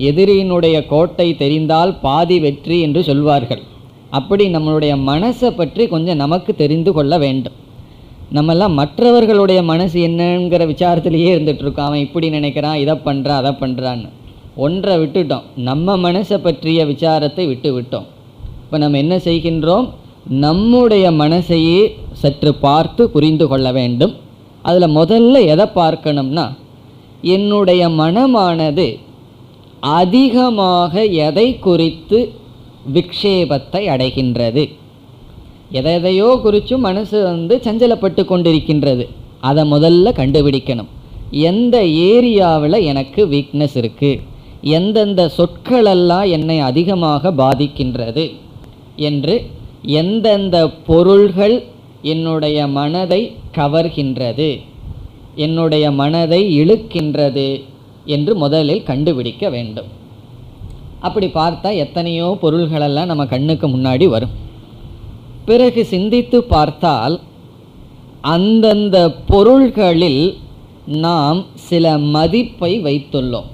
எதிரியினுடைய கோட்டை தெரிந்தால் பாதி வெற்றி என்று சொல்வார்கள். அப்படி நம்மளுடைய மனசை பற்றி கொஞ்சம் நமக்கு தெரிந்து கொள்ள வேண்டும். நம்மெல்லாம் மற்றவர்களுடைய மனசு என்னங்கிற விசாரத்திலேயே இருந்துகிட்ருக்கோம். அவன் இப்படி நினைக்கிறான், இதை பண்ணுறான், அதை பண்ணுறான்னு. ஒன்றை விட்டுட்டோம், நம்ம மனசை பற்றிய விசாரத்தை விட்டு விட்டோம். இப்போ நம்ம என்ன செய்கின்றோம்? நம்முடைய மனசையே சற்று பார்த்து புரிந்து கொள்ள வேண்டும். அதில் முதல்ல எதை பார்க்கணும்னா, என்னுடைய மனமானது அதிகமாக எதை குறித்து விக்ஷேபத்தை அடைகின்றது. எதையோ குறித்தும் மனசு சஞ்சலப்பட்டு கொண்டிருக்கின்றது. அதை முதல்ல கண்டுபிடிக்கணும். எந்த ஏரியாவில் எனக்கு வீக்னஸ் இருக்குது, எந்தெந்த சொற்களெல்லாம் என்னை அதிகமாக பாதிக்கின்றது என்று, எந்தெந்த பொருள்கள் என்னுடைய மனதை கவர்கின்றது, என்னுடைய மனதை இழுக்கின்றது என்று முதலில் கண்டுபிடிக்க வேண்டும். அப்படி பார்த்தா எத்தனையோ பொருள்களெல்லாம் நம்ம கண்ணுக்கு முன்னாடி வரும். பிறகு சிந்தித்து பார்த்தால் அந்தந்த பொருள்களில் நாம் சில மதிப்பை வைத்துள்ளோம்.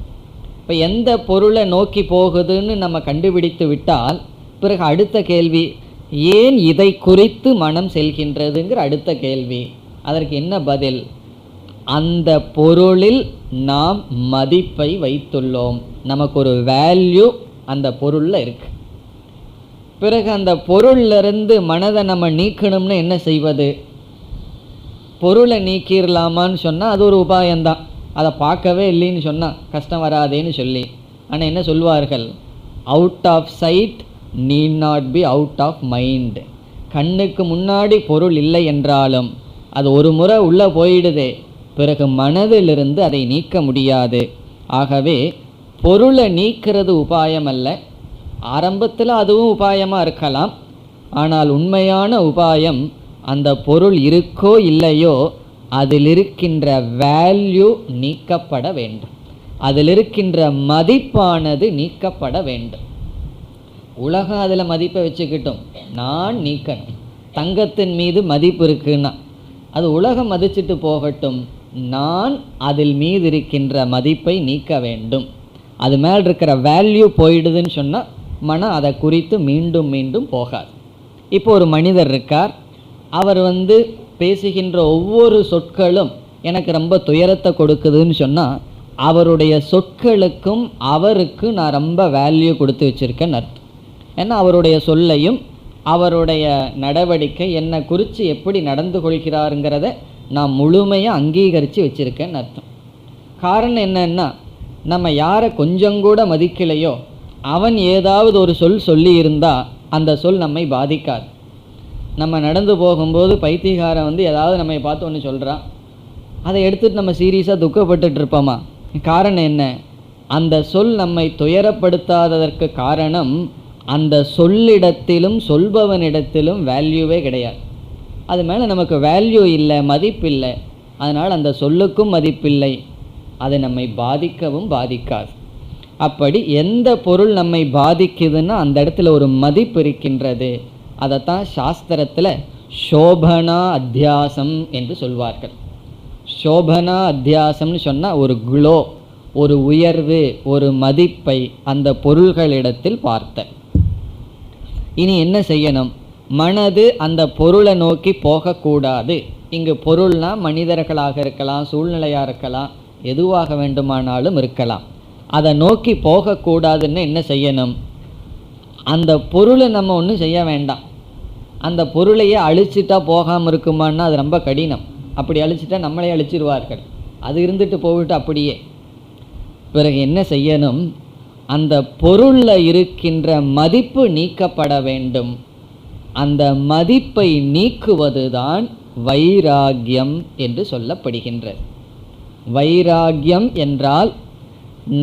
இப்போ எந்த பொருளை நோக்கி போகுதுன்னு நம்ம கண்டுபிடித்து விட்டால் பிறகு அடுத்த கேள்வி, ஏன் இதை குறித்து மனம் செல்கின்றதுங்கிற அடுத்த கேள்வி. அதற்கு என்ன பதில்? அந்த பொருளில் நாம் மதிப்பை வைத்துள்ளோம். நமக்கு ஒரு வேல்யூ அந்த பொருளில் இருக்கு. பிறகு அந்த பொருளிலிருந்து மனதை நம்ம நீக்கணும்னு என்ன செய்வது? பொருளை நீக்கிடலாமான்னு சொன்னால் அது ஒரு உபாயம்தான். அதை பார்க்கவே இல்லைன்னு சொன்னால் கஷ்டம் வராதேன்னு சொல்லி. ஆனால் என்ன சொல்வார்கள்? Out of sight need not be out of mind. கண்ணுக்கு முன்னாடி பொருள் இல்லை என்றாலும் அது ஒரு முறை உள்ளே போயிடுதே, பிறகு மனதிலிருந்து அதை நீக்க முடியாது. ஆகவே பொருளை நீக்கிறது உபாயம் அல்ல. ஆரம்பத்தில் அதுவும் உபாயமாக இருக்கலாம். ஆனால் உண்மையான உபாயம் அந்த பொருள் இருக்கோ இல்லையோ அதில் இருக்கின்ற வேல்யூ நீக்கப்பட வேண்டும், அதில் இருக்கின்ற மதிப்பானது நீக்கப்பட வேண்டும். உலகம் அதில் மதிப்பை வச்சுக்கிட்டோம், நான் நீக்கணும். தங்கத்தின் மீது மதிப்பு இருக்குன்னா அது உலகம் மதிச்சுட்டு போகட்டும், நான் அதில் மீது இருக்கின்ற மதிப்பை நீக்க வேண்டும். அது மேல் இருக்கிற வேல்யூ போயிடுதுன்னு சொன்னால் மனம் அதை குறித்து மீண்டும் மீண்டும் போகாது. இப்போ ஒரு மனிதர் இருக்கார், அவர் பேசுகின்ற ஒவ்வொரு சொற்களும் எனக்கு ரொம்ப துயரத்தை கொடுக்குதுன்னு சொன்னால் அவருடைய சொற்களுக்கும் அவருக்கு நான் ரொம்ப வேல்யூ கொடுத்து வச்சுருக்கேன்னு அர்த்தம். ஏன்னா அவருடைய சொல்லையும் அவருடைய நடவடிக்கை என்னை குறித்து எப்படி நடந்து கொள்கிறாருங்கிறத நான் முழுமையாக அங்கீகரித்து வச்சுருக்கேன்னு அர்த்தம். காரணம் என்னன்னா, நம்ம யாரை கொஞ்சம் கூட மதிக்கலையோ அவன் ஏதாவது ஒரு சொல்லி இருந்தால் அந்த சொல் நம்மை பாதிக்காது. நம்ம நடந்து போகும்போது பைத்தியகாரன் ஏதாவது நம்மை பார்த்து ஒன்று சொல்கிறான், அதை எடுத்துகிட்டு நம்ம சீரியஸாக துக்கப்பட்டுட்டு இருப்போமா? காரணம் என்ன? அந்த சொல் நம்மை துயரப்படுத்தாததற்கு காரணம் அந்த சொல்லிடத்திலும் சொல்பவனிடத்திலும் வேல்யூவே கிடையாது. அது மேலே நமக்கு வேல்யூ இல்லை, மதிப்பில்லை. அதனால் அந்த சொல்லுக்கும் மதிப்பில்லை, அது நம்மை பாதிக்கவும் பாதிக்காது. அப்படி எந்த பொருள் நம்மை பாதிக்குதுன்னா அந்த இடத்துல ஒரு மதிப்பு இருக்கின்றது. அதைத்தான் சாஸ்திரத்தில் சோபனா அத்தியாசம் என்று சொல்வார்கள். சோபனா அத்தியாசம்னு சொன்னால் ஒரு குளோ, ஒரு உயர்வு, ஒரு மதிப்பை அந்த பொருள்களிடத்தில் பார்த்த. இனி என்ன செய்யணும்? மனது அந்த பொருளை நோக்கி போகக்கூடாது. இங்கு பொருள்னால் மனிதர்களாக இருக்கலாம், சூழ்நிலையாக இருக்கலாம், எதுவாக வேண்டுமானாலும் இருக்கலாம். அதை நோக்கி போகக்கூடாதுன்னு என்ன செய்யணும்? அந்த பொருளை நம்ம ஒன்றும் செய்ய வேண்டாம். அந்த பொருளையே அழிச்சிட்டா போகாமல் இருக்குமான்னா அது ரொம்ப கடினம். அப்படி அழிச்சிட்டா நம்மளே அழிச்சிருவார்கள். அது இருந்துட்டு போய்விட்டு அப்படியே. பிறகு என்ன செய்யணும்? அந்த பொருளில் இருக்கின்ற மதிப்பு நீக்கப்பட வேண்டும். அந்த மதிப்பை நீக்குவதுதான் வைராகியம் என்று சொல்லப்படுகின்றது. வைராகியம் என்றால்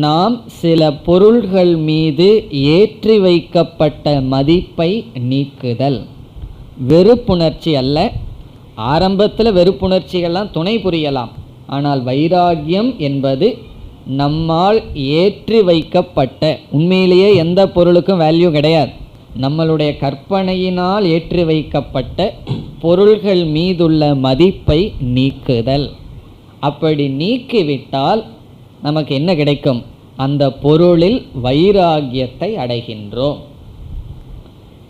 நாம் சில பொருள்கள் மீது ஏற்றி வைக்கப்பட்ட மதிப்பை நீக்குதல். வெறுப்புணர்ச்சி அல்ல. ஆரம்பத்தில் வெறுப்புணர்ச்சிகள்லாம் துணை புரியலாம். ஆனால் வைராகியம் என்பது நம்மால் ஏற்றி வைக்கப்பட்ட, உண்மையிலேயே எந்த பொருளுக்கும் வேல்யூ கிடையாது, நம்மளுடைய கற்பனையினால் ஏற்றி வைக்கப்பட்ட பொருள்கள் மீதுள்ள மதிப்பை நீக்குதல். அப்படி நீக்கிவிட்டால் நமக்கு என்ன கிடைக்கும்? அந்த பொருளில் வைராகியத்தை அடைகின்றோம்.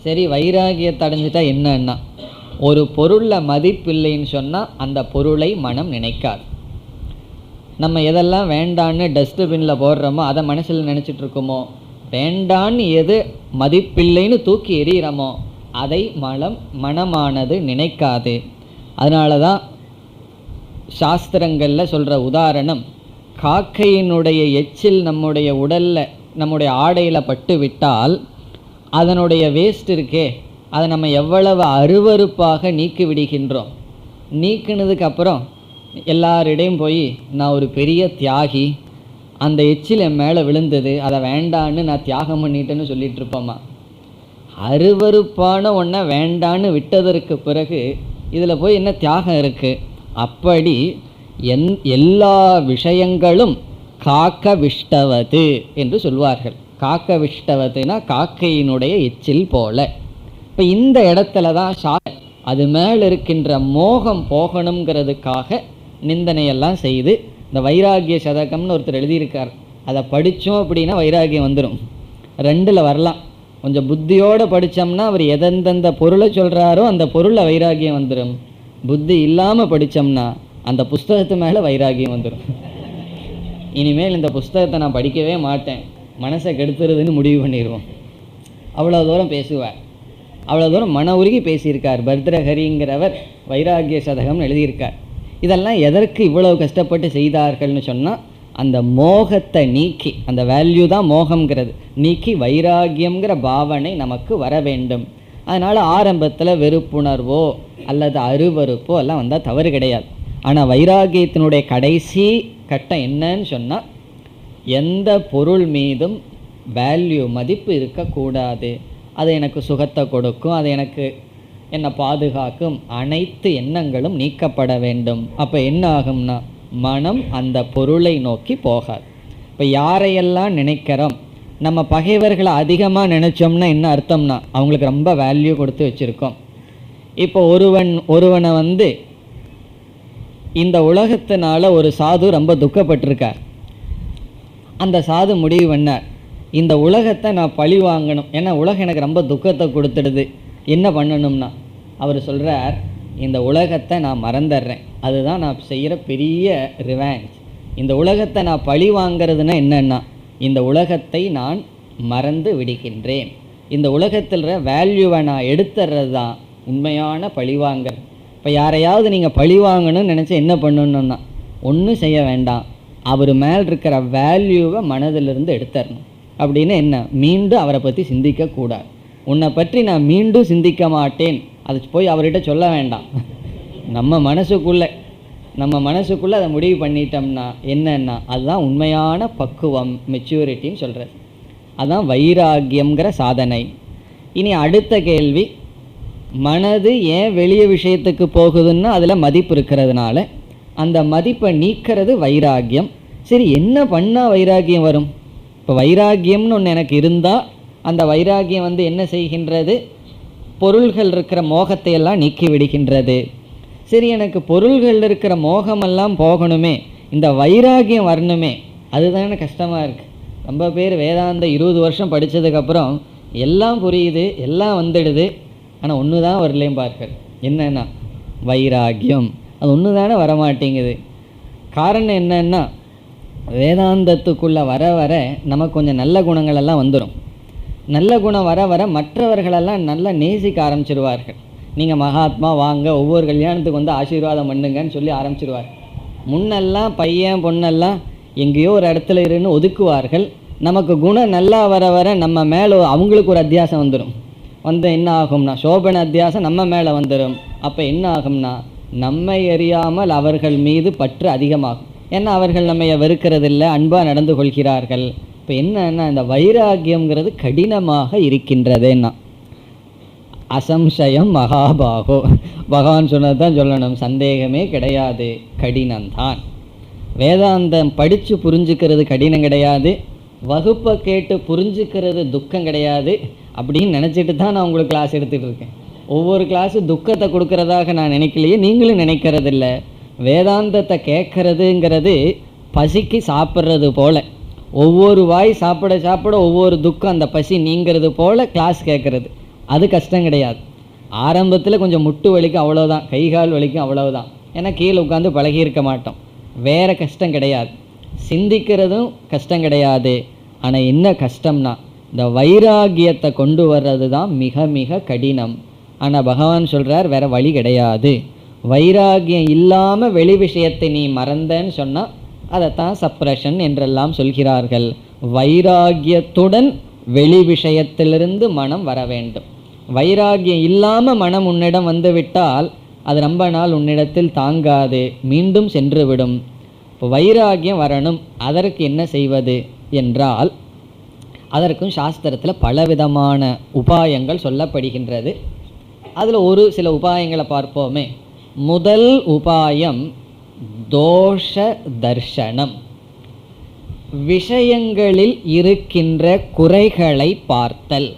சரி, வைராகியத்தை அடைஞ்சிட்டா என்னன்னா, ஒரு பொருளில் மதிப்பில்லைன்னு சொன்னால் அந்த பொருளை மனம் நினைக்காது. நம்ம எதெல்லாம் வேண்டான்னு டஸ்ட்பின்னில் போடுறோமோ அதை மனசில் நினச்சிட்டு இருக்கோமோ, வேண்டான்னு எது மதிப்பில்லைன்னு தூக்கி எறிகிறோமோ அதை மனமானது நினைக்காது. அதனால தான் சாஸ்திரங்களில் சொல்கிற உதாரணம், காக்கையினுடைய எச்சில் நம்முடைய உடலில் நம்முடைய ஆடையில் பட்டு விட்டால் அதனுடைய வேஸ்ட் இருக்கே, அதை நம்ம எவ்வளவு அருவருப்பாக நீக்கி விடுகின்றோம். நீக்கினதுக்கப்புறம் எல்லாரிடையும் போய் நான் ஒரு பெரிய தியாகி, அந்த எச்சில் என் மேலே விழுந்தது, அதை வேண்டான்னு நான் தியாகம் பண்ணிட்டேன்னு சொல்லிட்டு இருப்போமா? அருவருப்பான ஒன்றை வேண்டான்னு விட்டதற்கு பிறகு இதில் போய் என்ன தியாகம் இருக்குது? அப்படி எல்லா விஷயங்களும் காக்க விஷ்டவது என்று சொல்வார்கள். காக்க விஷ்டவதுனா காக்கையினுடைய எச்சில் போல. இப்போ இந்த இடத்துல தான் அது மேல் இருக்கின்ற மோகம் போகணுங்கிறதுக்காக நிந்தனையெல்லாம் செய்து, இந்த வைராகிய சதகம்னு ஒருத்தர் எழுதியிருக்கார். அதை படித்தோம் அப்படின்னா வைராகியம் வந்துடும். ரெண்டில் வரலாம். கொஞ்சம் புத்தியோடு படித்தோம்னா அவர் எந்தெந்த பொருளை சொல்கிறாரோ அந்த பொருளை வைராகியம் வந்துடும். புத்தி இல்லாமல் படித்தோம்னா அந்த புஸ்தகத்து மேலே வைராகியம் வந்துடும். இனிமேல் இந்த புஸ்தகத்தை நான் படிக்கவே மாட்டேன், மனசை கெடுத்துறதுன்னு முடிவு பண்ணிடுவோம். அவ்வளோ தூரம் பேசுவார். அவ்வளோ தூரம் மன உருகி பேசியிருக்கார் பர்திரஹரிங்கிறவர். வைராகிய சதகம்னு எழுதியிருக்கார். இதெல்லாம் எதற்கு இவ்வளவு கஷ்டப்பட்டு செய்தார்கள்னு சொன்னால், அந்த மோகத்தை நீக்கி, அந்த வேல்யூ தான் மோகம்ங்கிறது நீக்கி வைராகியங்கிற பாவனை நமக்கு வர வேண்டும். அதனால் ஆரம்பத்தில் வெறுப்புணர்வோ அல்லது அருவறுப்போ எல்லாம் வந்தால் தவறு கிடையாது. ஆனால் வைராகியத்தினுடைய கடைசி கட்டம் என்னன்னு சொன்னால், எந்த பொருள் மீதும் வேல்யூ மதிப்பு இருக்கக்கூடாது. அது எனக்கு சுகத்தை கொடுக்கும், அது எனக்கு என்னை பாதுகாக்கும், அனைத்து எண்ணங்களும் நீக்கப்பட வேண்டும். அப்போ என்ன ஆகும்னா மனம் அந்த பொருளை நோக்கி போகாது. இப்போ யாரையெல்லாம் நினைக்கிறோம், நம்ம பகைவர்களை அதிகமாக நினச்சோம்னா என்ன அர்த்தம்னா அவங்களுக்கு ரொம்ப வேல்யூ கொடுத்து வச்சுருக்கோம். இப்போ ஒருவனை இந்த உலகத்தினால ஒரு சாது ரொம்ப துக்கப்பட்டிருக்கார். அந்த சாது முடிவு பண்ணார், இந்த உலகத்தை நான் பழி வாங்கணும், ஏன்னா உலகம் எனக்கு ரொம்ப துக்கத்தை கொடுத்துடுது. என்ன பண்ணணும்னா அவர் சொல்கிறார், இந்த உலகத்தை நான் மறந்துடுறேன், அதுதான் நான் செய்கிற பெரிய ரிவெஞ்ச். இந்த உலகத்தை நான் பழி வாங்கிறதுனா என்னென்னா, இந்த உலகத்தை நான் மறந்து விடுகின்றேன். இந்த உலகத்தில் வேல்யூவை நான் எடுத்துறது தான் உண்மையான பழிவாங்கல். இப்போ யாரையாவது நீங்கள் பழி வாங்கணும்னு நினச்சா என்ன பண்ணணுன்னா ஒன்றும் செய்ய வேண்டாம், அவர் மேல் இருக்கிற வேல்யூவை மனதிலிருந்து எடுத்துடணும். அப்படின்னு என்ன, மீண்டும் அவரை பற்றி சிந்திக்கக்கூடாது. உன்னை பற்றி நான் மீண்டும் சிந்திக்க மாட்டேன், அது போய் அவர்கிட்ட சொல்ல வேண்டாம். நம்ம மனசுக்குள்ளே அதை முடிவு பண்ணிட்டோம்னா என்னன்னா அதுதான் உண்மையான பக்குவம், மெச்சூரிட்டின்னு சொல்கிறது. அதுதான் வைராகியம்ங்கிற சாதனை. இனி அடுத்த கேள்வி, மனது ஏன் வெளிய விஷயத்துக்கு போகுதுன்னா அதில் மதிப்பு இருக்கிறதுனால அந்த மதிப்பை நீக்கிறது வைராகியம். சரி, என்ன பண்ணால் வைராகியம் வரும்? இப்போ வைராகியம்னு ஒன்று எனக்கு இருந்தால் அந்த வைராகியம் என்ன செய்கின்றது, பொருள்கள் இருக்கிற மோகத்தை எல்லாம் நீக்கி விடுகின்றது. சரி, எனக்கு பொருள்கள் இருக்கிற மோகமெல்லாம் போகணுமே, இந்த வைராகியம் வரணுமே, அதுதானே கஷ்டமாக இருக்குது. ரொம்ப பேர் வேதாந்த 20 வருஷம் படித்ததுக்கப்புறம் எல்லாம் புரியுது, எல்லாம் வந்துடுது, ஆனால் ஒன்று தான் வரலேயும் பார்க்கறது. என்னன்னா வைராகியம். அது ஒன்று தானே வரமாட்டேங்குது. காரணம் என்னன்னா, வேதாந்தத்துக்குள்ளே வர வர நமக்கு கொஞ்சம் நல்ல குணங்கள் எல்லாம் வந்துடும். நல்ல குணம் வர வர மற்றவர்களெல்லாம் நல்லா நேசிக்க ஆரம்பிச்சிருவார்கள். நீங்கள் மகாத்மா வாங்க, ஒவ்வொரு கல்யாணத்துக்கு ஆசீர்வாதம் பண்ணுங்கன்னு சொல்லி ஆரம்பிச்சிருவார். முன்னெல்லாம் பையன் பொண்ணெல்லாம் எங்கேயோ ஒரு இடத்துல இருன்னு ஒதுக்குவார்கள். நமக்கு குணம் நல்லா வர வர நம்ம மேலே அவங்களுக்கு ஒரு அத்தியாசம் வந்துடும். என்ன ஆகும்னா சோபன அத்தியாசம் நம்ம மேலே வந்துடும். அப்போ என்ன ஆகும்னா நம்மை அறியாமல் அவர்கள் மீது பற்று அதிகமாகும். ஏன்னா அவர்கள் நம்ம வெறுக்கிறதில்லை, அன்பாக நடந்து கொள்கிறார்கள். இப்போ என்னன்னா இந்த வைராகியம்ங்கிறது கடினமாக இருக்கின்றதுன்னா அசம்சயம் மகாபாகோ, பகவான் சொன்னது தான் சொல்லணும், சந்தேகமே கிடையாது, கடினம்தான். வேதாந்தம் படித்து புரிஞ்சுக்கிறது கடினம் கிடையாது, வகுப்பை கேட்டு புரிஞ்சுக்கிறது துக்கம் கிடையாது. அப்படின்னு நினச்சிட்டு தான் நான் உங்களுக்கு கிளாஸ் எடுத்துகிட்டு இருக்கேன். ஒவ்வொரு கிளாஸு துக்கத்தை கொடுக்கறதாக நான் நினைக்கலையே, நீங்களும் நினைக்கிறதில்ல. வேதாந்தத்தை கேட்கறதுங்கிறது பசிக்கு சாப்பிட்றது போல், ஒவ்வொரு வாய் சாப்பிட சாப்பிட ஒவ்வொரு துக்கம் அந்த பசி நீங்கிறது போல் கிளாஸ் கேட்குறது. அது கஷ்டம் கிடையாது. ஆரம்பத்தில் கொஞ்சம் முட்டு வலிக்கும், அவ்வளோதான், கைகால் வலிக்கும், அவ்வளவுதான். ஏன்னா கீழே உட்காந்து பழகியிருக்க மாட்டோம். வேறு கஷ்டம் கிடையாது. சிந்திக்கிறதும் கஷ்டம் கிடையாது. ஆனால் என்ன கஷ்டம்னா இந்த வைராகியத்தை கொண்டு வர்றது தான் மிக மிக கடினம். ஆனால் பகவான் சொல்கிறார் வேறு வழி கிடையாது. வைராகியம் இல்லாமல் வெளி விஷயத்தை நீ மறந்தன்னு சொன்னால் அதைத்தான் சப்ரஷன் என்றெல்லாம் சொல்கிறார்கள். வைராகியத்துடன் வெளி விஷயத்திலிருந்து மனம் வர வேண்டும். வைராகியம் இல்லாமல் மனம் உன்னிடம் வந்துவிட்டால் அது ரொம்ப நாள் உன்னிடத்தில் தாங்காது, மீண்டும் சென்றுவிடும். இப்போ வைராகியம் வரணும், அதற்கு என்ன செய்வது என்றால் அதற்கும் சாஸ்திரத்தில் பலவிதமான உபாயங்கள் சொல்லப்படுகின்றது. அதில் ஒரு சில உபாயங்களை பார்ப்போமே. முதல் உபாயம் தோஷ தர்சனம். விஷயங்களில் இருக்கின்ற குறைகளை பார்த்தல்.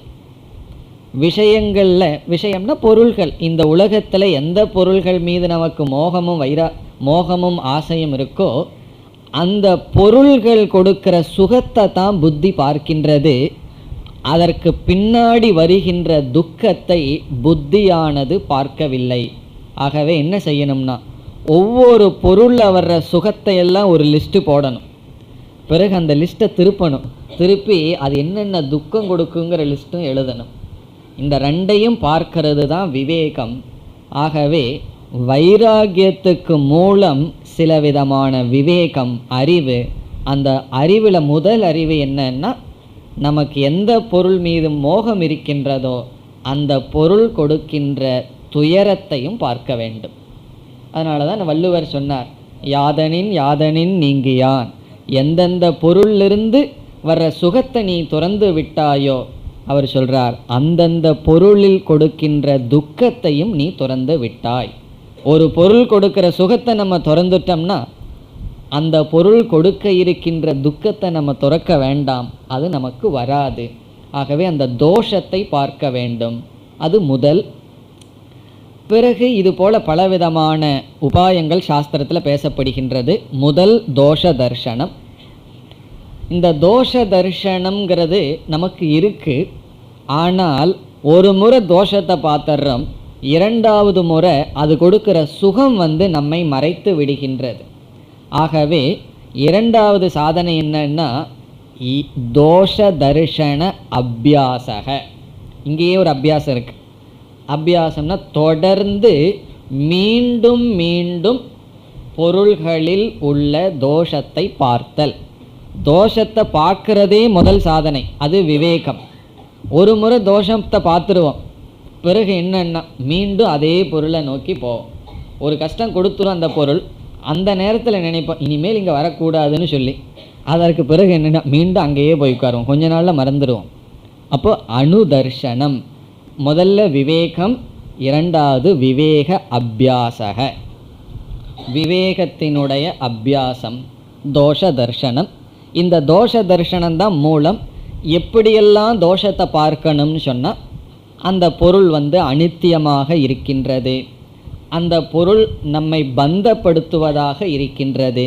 விஷயங்களில், விஷயம்னா பொருள்கள், இந்த உலகத்தில் எந்த பொருள்கள் மீது நமக்கு மோகமும் ஆசையும் இருக்கோ அந்த பொருள்கள் கொடுக்கிற சுகத்தை தான் புத்தி பார்க்கின்றது. அதற்கு பின்னாடி வருகின்ற துக்கத்தை புத்தியானது பார்க்கவில்லை. ஆகவே என்ன செய்யணும்னா, ஒவ்வொரு பொருளில் வர்ற சுகத்தை எல்லாம் ஒரு லிஸ்ட்டு போடணும். பிறகு அந்த லிஸ்ட்டை திருப்பி அது என்னென்ன துக்கம் கொடுக்குங்கிற லிஸ்ட்டும் எழுதணும். இந்த ரெண்டையும் பார்க்கறது தான் விவேகம். ஆகவே வைராகியத்துக்கு மூலம் சில விதமான விவேகம், அறிவு. அந்த அறிவில் முதல் அறிவு என்னன்னா, நமக்கு எந்த பொருள் மீது மோகம் இருக்கின்றதோ அந்த பொருள் கொடுக்கின்ற துயரத்தையும் பார்க்க வேண்டும். அதனால தான் வள்ளுவர் சொன்னார், யாதனின் நீங்கியான். எந்தெந்த பொருளிலிருந்து வர்ற சுகத்தை நீ துறந்து விட்டாயோ, அவர் சொல்றார், அந்தந்த பொருளில் கொடுக்கின்ற துக்கத்தையும் நீ துறந்து விட்டாய். ஒரு பொருள் கொடுக்கிற சுகத்தை நம்ம துறந்துட்டோம்னா அந்த பொருள் கொடுக்க இருக்கின்ற துக்கத்தை நம்ம துறக்க வேண்டாம், அது நமக்கு வராது. ஆகவே அந்த தோஷத்தை பார்க்க வேண்டும், அது முதல். பிறகு இது போல பலவிதமான உபாயங்கள் சாஸ்திரத்தில் பேசப்படுகின்றது. முதல் தோஷ தர்சனம். இந்த தோஷ தர்சனம்ங்கிறது நமக்கு இருக்கு. ஆனால் ஒரு முறை தோஷத்தை பார்த்துறோம், இரண்டாவது முறை அது கொடுக்கிற சுகம் நம்மை மறைத்து விடுகின்றது. ஆகவே இரண்டாவது சாதனை என்னன்னா தோஷ தர்சன அபியாசக. இங்கேயே ஒரு அபியாசம் இருக்கு. அபியாசம்னா தொடர்ந்து மீண்டும் மீண்டும் பொருள்களில் உள்ள தோஷத்தை பார்த்தல். தோஷத்தை பார்க்கிறதே முதல் சாதனை, அது விவேகம். ஒரு முறை தோஷத்தை பார்த்துருவோம், பிறகு என்னன்னா மீண்டும் அதே பொருளை நோக்கி போவோம். ஒரு கஷ்டம் கொடுத்துரும் அந்த பொருள், அந்த நேரத்தில் நினைப்போம் இனிமேல் இங்கே வரக்கூடாதுன்னு சொல்லி. அதற்கு பிறகு என்னென்னா மீண்டும் அங்கேயே போய் உட்காருவோம், கொஞ்ச நாளில் மறந்துடுவோம். அப்போ அனுதர்ஷனம், முதல்ல விவேகம், இரண்டாவது விவேக அபியாசக, விவேகத்தினுடைய அபியாசம் தோஷ தர்சனம். இந்த தோஷ தர்சனம்தான் மூலம். எப்படியெல்லாம் தோஷத்தை பார்க்கணும்னு சொன்னால், அந்த பொருள் அனித்தியமாக இருக்கின்றது, அந்த பொருள் நம்மை பந்தப்படுத்துவதாக இருக்கின்றது,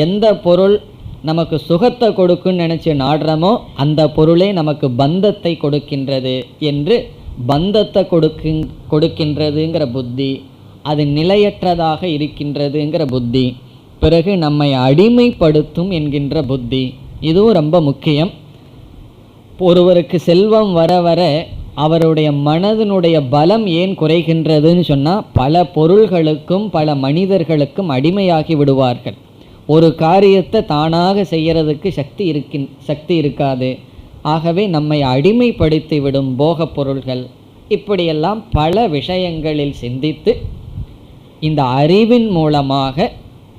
எந்த பொருள் நமக்கு சுகத்தை கொடுக்குன்னு நினச்சி நாடுறோமோ அந்த பொருளே நமக்கு பந்தத்தை கொடுக்கின்றது என்று பந்தத்தை கொடுக்கின்றதுங்கிற புத்தி, அது நிலையற்றதாக இருக்கின்றதுங்கிற புத்தி, பிறகு நம்மை அடிமைப்படுத்தும் என்கின்ற புத்தி, இதுவும் ரொம்ப முக்கியம். ஒருவருக்கு செல்வம் வர வர அவருடைய மனதினுடைய பலம் ஏன் குறைகின்றதுன்னு சொன்னால், பல பொருள்களுக்கும் பல மனிதர்களுக்கும் அடிமையாகி விடுவார்கள். ஒரு காரியத்தை தானாக செய்கிறதுக்கு சக்தி இருக்காது. ஆகவே நம்மை அடிமைப்படுத்தி விடும் போக பொருள்கள். இப்படியெல்லாம் பல விஷயங்களில் சிந்தித்து இந்த அறிவின் மூலமாக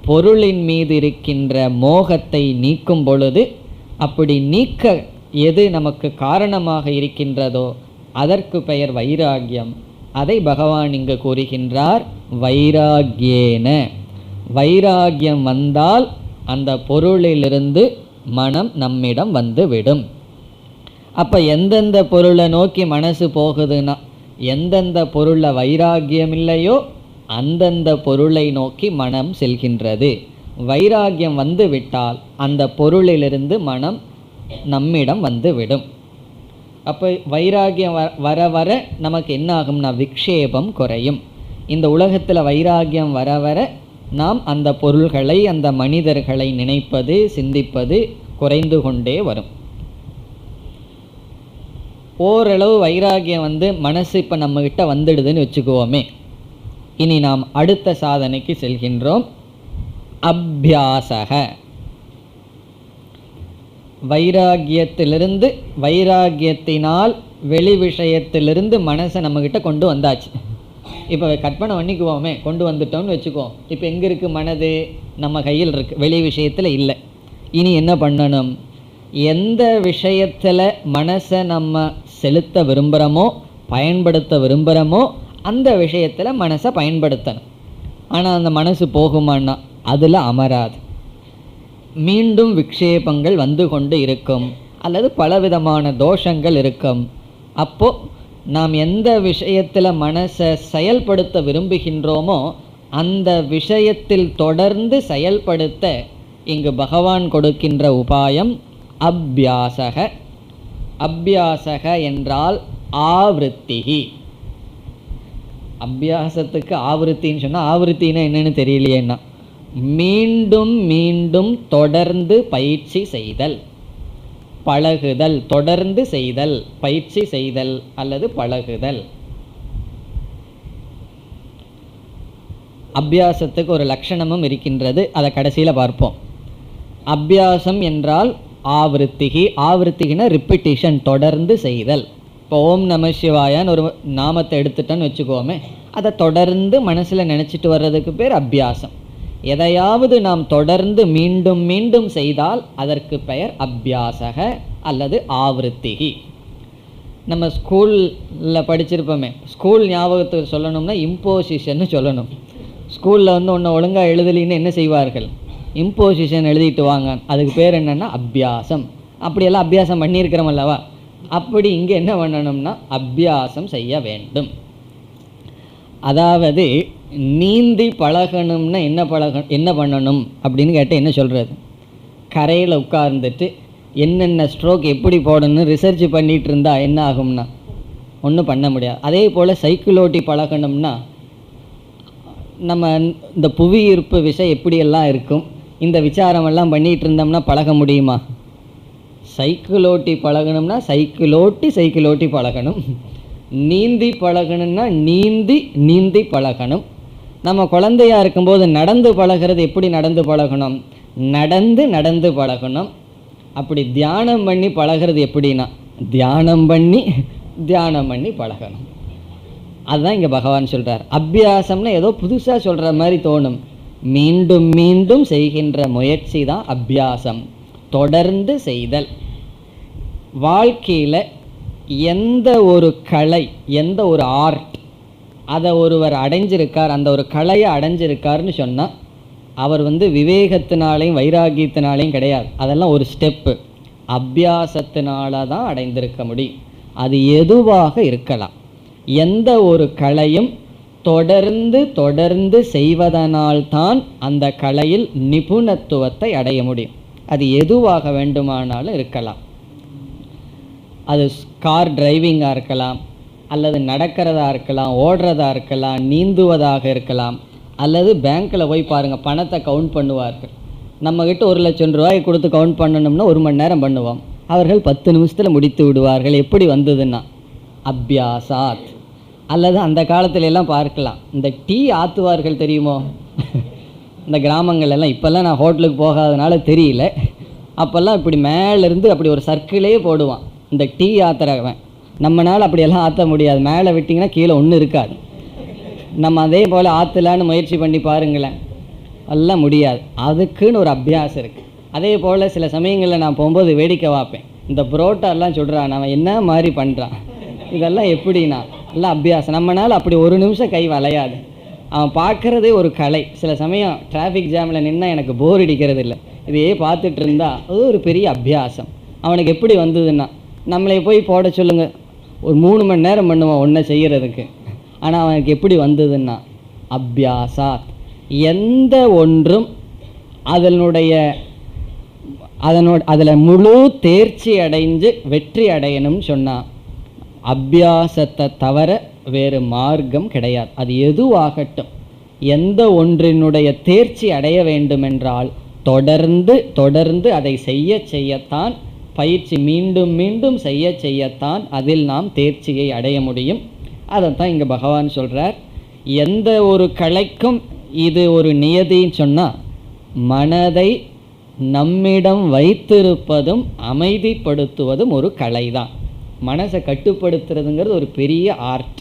பொருளின் மீது இருக்கின்ற மோகத்தை நீக்கும் பொழுது, அப்படி நீக்க எது நமக்கு காரணமாக இருக்கின்றதோ அதற்கு பெயர் வைராகியம். அதை பகவான் இங்கு கூறுகின்றார், வைராகியேன. வைராகியம் வந்தால் அந்த பொருளிலிருந்து மனம் நம்மிடம் வந்துவிடும். அப்போ எந்தெந்த பொருளை நோக்கி மனசு போகுதுன்னா, எந்தெந்த பொருளில் வைராகியம் இல்லையோ அந்தந்த பொருளை நோக்கி மனம் செல்கின்றது. வைராகியம் வந்து விட்டால் அந்த பொருளிலிருந்து மனம் நம்மிடம் வந்துவிடும். அப்போ வைராகியம் வர வர நமக்கு என்ன ஆகும்னா விக்ஷேபம் குறையும். இந்த உலகத்தில் வைராகியம் வர வர நாம் அந்த பொருள்களை, அந்த மனிதர்களை நினைப்பது, சிந்திப்பது குறைந்து கொண்டே வரும். ஓரளவு வைராகியம் மனசு இப்போ நம்மக்கிட்ட வந்துடுதுன்னு வச்சுக்குவோமே. இனி நாம் அடுத்த சாதனைக்கு செல்கின்றோம். அபியாசக. வைராகியத்திலிருந்து, வைராகியத்தினால் வெளி விஷயத்திலிருந்து மனசை நம்மக்கிட்ட கொண்டு வந்தாச்சு. இப்போ கற்பனை பண்ணிக்குவோமே, கொண்டு வந்துட்டோம்னு வச்சுக்குவோம். இப்போ எங்கே இருக்குது மனது? நம்ம கையில் இருக்குது, வெளி விஷயத்தில் இல்லை. இனி என்ன பண்ணணும்? எந்த விஷயத்தில் மனசை நம்ம செலுத்த விரும்புகிறோமோ, பயன்படுத்த விரும்புகிறோமோ, அந்த விஷயத்தில் மனசை பயன்படுத்தணும். ஆனால் அந்த மனசு போகுமான்னா அதில் அமராது. மீண்டும் விக்ஷேபங்கள் வந்து கொண்டு இருக்கும், அல்லது பலவிதமான தோஷங்கள் இருக்கும். அப்போது நாம் எந்த விஷயத்தில் மனசை செயல்படுத்த விரும்புகின்றோமோ அந்த விஷயத்தில் தொடர்ந்து செயல்படுத்த இங்கு பகவான் கொடுக்கின்ற உபாயம் அபியாசக. அபியாசக என்றால் ஆவருத்திகி. அபியாசத்துக்கு ஆவருத்தின்னு சொன்னால், ஆவருத்தின்னா என்னன்னு தெரியலையேன்னா, மீண்டும் மீண்டும் தொடர்ந்து பயிற்சி செய்தல், பழகுதல். தொடர்ந்து செய்தல், பயிற்சி செய்தல் அல்லது பழகுதல். அபியாசத்துக்கு ஒரு லட்சணமும் இருக்கின்றது, அதை கடைசியில் பார்ப்போம். அபியாசம் என்றால் ஆவருத்திகி. ஆவருத்திகினா ரிப்பிட்டிஷன், தொடர்ந்து செய்தல். இப்போ ஓம் நம சிவாயான்னு ஒரு நாமத்தை எடுத்துட்டோன்னு வச்சுக்கோமே, அதை தொடர்ந்து மனசில் நினச்சிட்டு வர்றதுக்கு பேர் அபியாசம். எதையாவது நாம் தொடர்ந்து மீண்டும் மீண்டும் செய்தால் அதற்கு பெயர் அபியாசக அல்லது ஆவருத்திகி. நம்ம ஸ்கூலில் படிச்சிருப்போமே, ஸ்கூல் ஞாபகத்துக்கு சொல்லணும்னா இம்போசிஷன்னு சொல்லணும். ஸ்கூலில் வந்து ஒன்று ஒழுங்காக எழுதலின்னு என்ன செய்வார்கள்? இம்போசிஷன் எழுதிட்டு வாங்க. அதுக்கு பேர் என்னென்னா அபியாசம். அப்படியெல்லாம் அபியாசம் பண்ணியிருக்கிறோம் அல்லவா? அப்படி இங்கே என்ன பண்ணணும்னா அபியாசம் செய்ய வேண்டும். அதாவது நீந்தி பழகணும்னா என்ன பண்ணணும் அப்படின்னு கேட்டால் என்ன சொல்கிறது? கரையில் உட்கார்ந்துட்டு என்னென்ன ஸ்ட்ரோக் எப்படி போடணும்னு ரிசர்ச் பண்ணிகிட்டு இருந்தால் என்ன ஆகும்னா ஒன்றும் பண்ண முடியாது. அதே போல் சைக்கிள் ஓட்டி பழகணும்னா நம்ம இந்த புவி ஈர்ப்பு விசை எப்படியெல்லாம் இருக்கும், இந்த விசாரமெல்லாம் பண்ணிகிட்டு இருந்தோம்னா பழக முடியுமா? சைக்கிள் ஓட்டி பழகணும்னா சைக்கிள் ஓட்டி பழகணும். நீந்தி பழகணும்னா நீந்தி பழகணும். நம்ம குழந்தையாக இருக்கும்போது நடந்து பழகிறது எப்படி நடந்து பழகணும்? நடந்து பழகணும். அப்படி தியானம் பண்ணி பழகிறது எப்படின்னா தியானம் பண்ணி பழகணும். அதுதான் இங்கே பகவான் சொல்கிறார். அபியாசம்னா ஏதோ புதுசாக சொல்கிற மாதிரி தோணும். மீண்டும் மீண்டும் செய்கின்ற முயற்சி தான் அபியாசம், தொடர்ந்து செய்தல். வாழ்க்கையில் எந்த ஒரு கலை, எந்த ஒரு ஆர்ட் அதை ஒருவர் அடைஞ்சிருக்கார், அந்த ஒரு கலையை அடைஞ்சிருக்காருன்னு சொன்னால் அவர் விவேகத்தினாலையும் வைராகியத்தினாலையும் கிடையாது. அதெல்லாம் ஒரு ஸ்டெப்பு. அபியாசத்தினால தான் அடைந்திருக்க முடியும். அது எதுவாக இருக்கலாம். எந்த ஒரு கலையும் தொடர்ந்து செய்வதனால்தான் அந்த கலையில் நிபுணத்துவத்தை அடைய முடியும். அது எதுவாக வேண்டுமானாலும் இருக்கலாம். அது கார் டிரைவிங்காக இருக்கலாம், அல்லது நடக்கிறதா இருக்கலாம், ஓடுறதா இருக்கலாம், நீந்துவதாக இருக்கலாம், அல்லது பேங்க்கில் போய் பாருங்கள், பணத்தை கவுண்ட் பண்ணுவார்கள். நம்மக்கிட்ட 1 லட்சம் ரூபாய் கொடுத்து கவுண்ட் பண்ணணும்னா 1 மணி நேரம் பண்ணுவோம். அவர்கள் 10 நிமிஷத்தில் முடித்து விடுவார்கள். எப்படி வந்ததுன்னா அபியாசாத். அல்லது அந்த காலத்துல எல்லாம் பார்க்கலாம், இந்த டீ ஆற்றுவார்கள் தெரியுமோ? இந்த கிராமங்கள்லாம் இப்போல்லாம் நான் ஹோட்டலுக்கு போகாதனால தெரியல. அப்போல்லாம் இப்படி மேலேருந்து அப்படி ஒரு சர்க்கிளே போடுவான் இந்த டீ ஆற்றுறவன். நம்மளால் அப்படியெல்லாம் ஆற்ற முடியாது. மேலே விட்டிங்கன்னா கீழே ஒன்றும் இருக்காது. நம்ம அதே போல் ஆற்றலான்னு முயற்சி பண்ணி பாருங்களேன், எல்லாம் முடியாது. அதுக்குன்னு ஒரு அபியாசம் இருக்குது. அதே போல் சில சமயங்களில் நான் போகும்போது வேடிக்கை பார்ப்பேன். இந்த புரோட்டாலாம் சொல்கிறான், அவன் என்ன மாதிரி பண்ணுறான், இதெல்லாம் எப்படின்னா எல்லாம் அபியாசம். நம்மளால் அப்படி 1 நிமிஷம் கை வளையாது. அவன் பார்க்குறதே ஒரு கலை. சில சமயம் டிராஃபிக் ஜாமில் நின்னா எனக்கு போர் அடிக்கிறது இல்லை, இதையே பார்த்துட்டு இருந்தா அது ஒரு பெரிய அபியாசம். அவனுக்கு எப்படி வந்ததுன்னா, நம்மளை போய் போட சொல்லுங்கள், ஒரு 3 மணி நேரம் பண்ணுவான் ஒன்றை செய்கிறதுக்கு. ஆனால் அவனுக்கு எப்படி வந்ததுன்னா அபியாசாத். எந்த ஒன்றும் அதில் முழு தேர்ச்சி அடைஞ்சு வெற்றி அடையணும்னு சொன்னால் அபியாசத்தை தவிர வேறு மார்க்கம் கிடையாது. அது எதுவாகட்டும், எந்த ஒன்றினுடைய தேர்ச்சி அடைய வேண்டுமென்றால் தொடர்ந்து அதை செய்யத்தான், பயிற்சி மீண்டும் மீண்டும் செய்யத்தான் அதில் நாம் தேர்ச்சியை அடைய முடியும். அதைத்தான் இங்கே பகவான் சொல்கிறார். எந்த ஒரு கலைக்கும் இது ஒரு நியதின்னு சொன்னால், மனதை நம்மிடம் வைத்திருப்பதும் அமைதிப்படுத்துவதும் ஒரு கலை தான். மனசை கட்டுப்படுத்துறதுங்கிறது ஒரு பெரிய ஆர்ட்.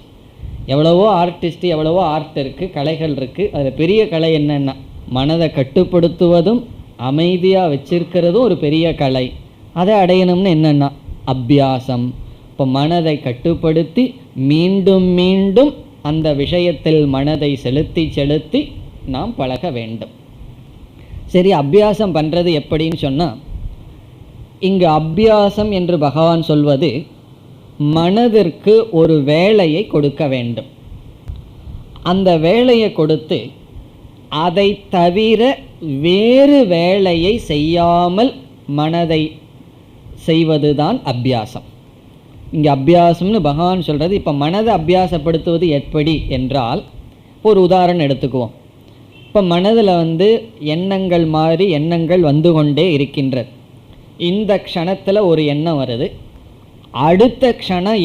எவ்வளவோ ஆர்டிஸ்ட், எவ்வளவோ ஆர்ட் இருக்குது, கலைகள் இருக்குது. அதில் பெரிய கலை என்னென்னா மனதை கட்டுப்படுத்துவதும் அமைதியாக வச்சிருக்கிறதும் ஒரு பெரிய கலை. அதை அடையணும்னு என்னென்னா அபியாசம். இப்போ மனதை கட்டுப்படுத்தி மீண்டும் மீண்டும் அந்த விஷயத்தில் மனதை செலுத்தி செலுத்தி நாம் பழக வேண்டும். சரி, அபியாசம் பண்ணுறது எப்படின்னு சொன்னால், இங்கு அபியாசம் என்று பகவான் சொல்வது மனதிற்கு ஒரு வேலையை கொடுக்க வேண்டும். அந்த வேலையை கொடுத்து அதை தவிர வேறு வேலையை செய்யாமல் மனதை செய்வதுதான் அபியாசம். இங்கே அபியாசம்னு பகவான் சொல்கிறது. இப்போ மனதை அபியாசப்படுத்துவது எப்படி என்றால், ஒரு உதாரணம் எடுத்துக்குவோம். இப்போ மனதில் எண்ணங்கள் மாறி எண்ணங்கள் வந்து கொண்டே இருக்கின்றது. இந்த க்ஷணத்தில் ஒரு எண்ணம் வருது, அடுத்த க்ஷணம்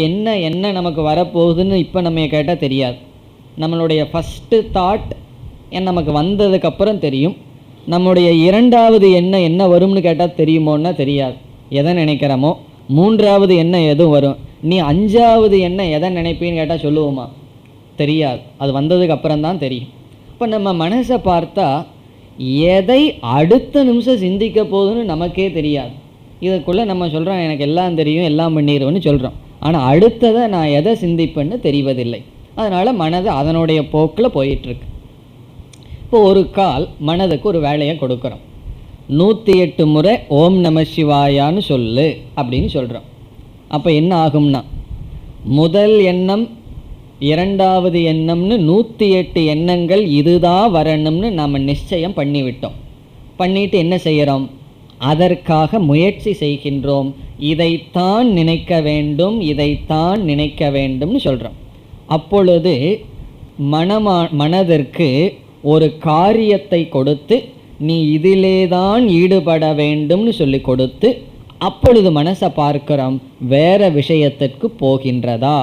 என்ன நமக்கு வரப்போகுதுன்னு இப்போ நம்ம கேட்டால் தெரியாது. நம்மளுடைய ஃபஸ்ட்டு தாட் நமக்கு வந்ததுக்கப்புறம் தெரியும். நம்முடைய இரண்டாவது எண்ணம் என்ன வரும்னு கேட்டால் தெரியுமோன்னா தெரியாது. எதை நினைக்கிறோமோ மூன்றாவது எண்ணம் எதுவும் வரும். நீ அஞ்சாவது எண்ணம் எதை நினைப்பீன்னு கேட்டால் சொல்லுவோமா? தெரியாது. அது வந்ததுக்கு அப்புறம் தான் தெரியும். இப்போ நம்ம மனசை பார்த்தா எதை அடுத்த நிமிஷம் சிந்திக்க போகுதுன்னு நமக்கே தெரியாது. இதுக்குள்ளே நம்ம சொல்கிறோம் எனக்கு எல்லாம் தெரியும், எல்லாம் பண்ணிடுவேன்னு சொல்கிறோம். ஆனால் அடுத்ததை நான் எதை சிந்திப்பேன்னு தெரிவதில்லை. அதனால் மனது அதனுடைய போக்கில் போயிட்டுருக்கு. இப்போ ஒரு கால் மனதுக்கு ஒரு வேலையை கொடுக்குறோம். 108 முறை ஓம் நம சிவாயான்னு சொல்லு அப்படின்னு சொல்கிறோம். அப்போ என்ன ஆகும்னா, முதல் எண்ணம் இரண்டாவது எண்ணம்னு 108 எண்ணங்கள் இதுதான் வரணும்னு நாம் நிச்சயம் பண்ணிவிட்டோம். பண்ணிட்டு என்ன செய்கிறோம்? அதற்காக முயற்சி செய்கின்றோம். இதைத்தான் நினைக்க வேண்டும், இதைத்தான் நினைக்க வேண்டும்னு சொல்கிறோம். அப்பொழுது மனதிற்கு ஒரு காரியத்தை கொடுத்து நீ இதிலே தான் ஈடுபட வேண்டும்னு சொல்லி கொடுத்து, அப்பொழுது மனசை பார்க்கிறோம் வேற விஷயத்திற்கு போகின்றதா.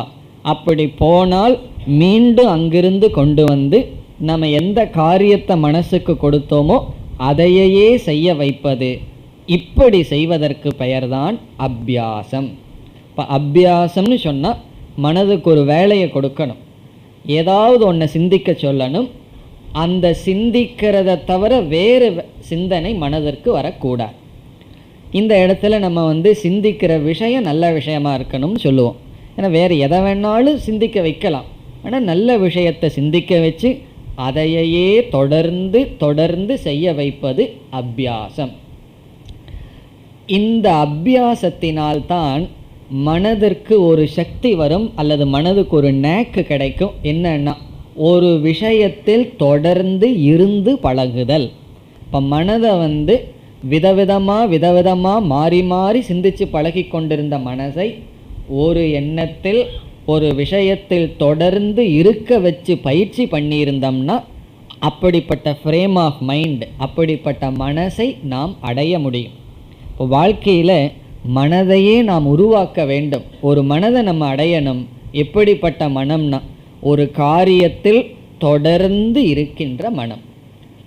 அப்படி போனால் மீண்டும் அங்கிருந்து கொண்டு வந்து நம்ம எந்த காரியத்தை மனசுக்கு கொடுத்தோமோ அதையே செய்ய வைப்பது. இப்படி செய்வதற்கு பெயர்தான் அபியாசம். இப்போ அபியாசம்னு சொன்னால் மனதுக்கு ஒரு வேலையை கொடுக்கணும், ஏதாவது ஒன்றை சிந்திக்க சொல்லணும். அந்த சிந்திக்கிறத தவிர வேறு சிந்தனை மனதிற்கு வரக்கூடாது. இந்த இடத்துல நம்ம சிந்திக்கிற விஷயம் நல்ல விஷயமா இருக்கணும்னு சொல்லுவோம். ஏன்னா வேறு எதை வேணாலும் சிந்திக்க வைக்கலாம், ஆனால் நல்ல விஷயத்தை சிந்திக்க வச்சு அதையே தொடர்ந்து தொடர்ந்து செய்ய வைப்பது அபியாசம். இந்த அபியாசத்தினால்தான் மனதிற்கு ஒரு சக்தி வரும், அல்லது மனதுக்கு ஒரு நேக்கு கிடைக்கும். என்னன்னா, ஒரு விஷயத்தில் தொடர்ந்து இருந்து பழகுதல். இப்போ மனதை விதவிதமாக மாறி மாறி சிந்தித்து பழகி கொண்டிருந்த மனசை ஒரு எண்ணத்தில் ஒரு விஷயத்தில் தொடர்ந்து இருக்க வச்சு பயிற்சி பண்ணியிருந்தோம்னா அப்படிப்பட்ட ஃப்ரேம் ஆஃப் மைண்ட், அப்படிப்பட்ட மனசை நாம் அடைய முடியும். இப்போ வாழ்க்கையில் மனதையே நாம் உருவாக்க வேண்டும். ஒரு மனதை நம்ம அடையணும். எப்படிப்பட்ட மனம்னா, ஒரு காரியத்தில் தொடர்ந்து இருக்கின்ற மனம்.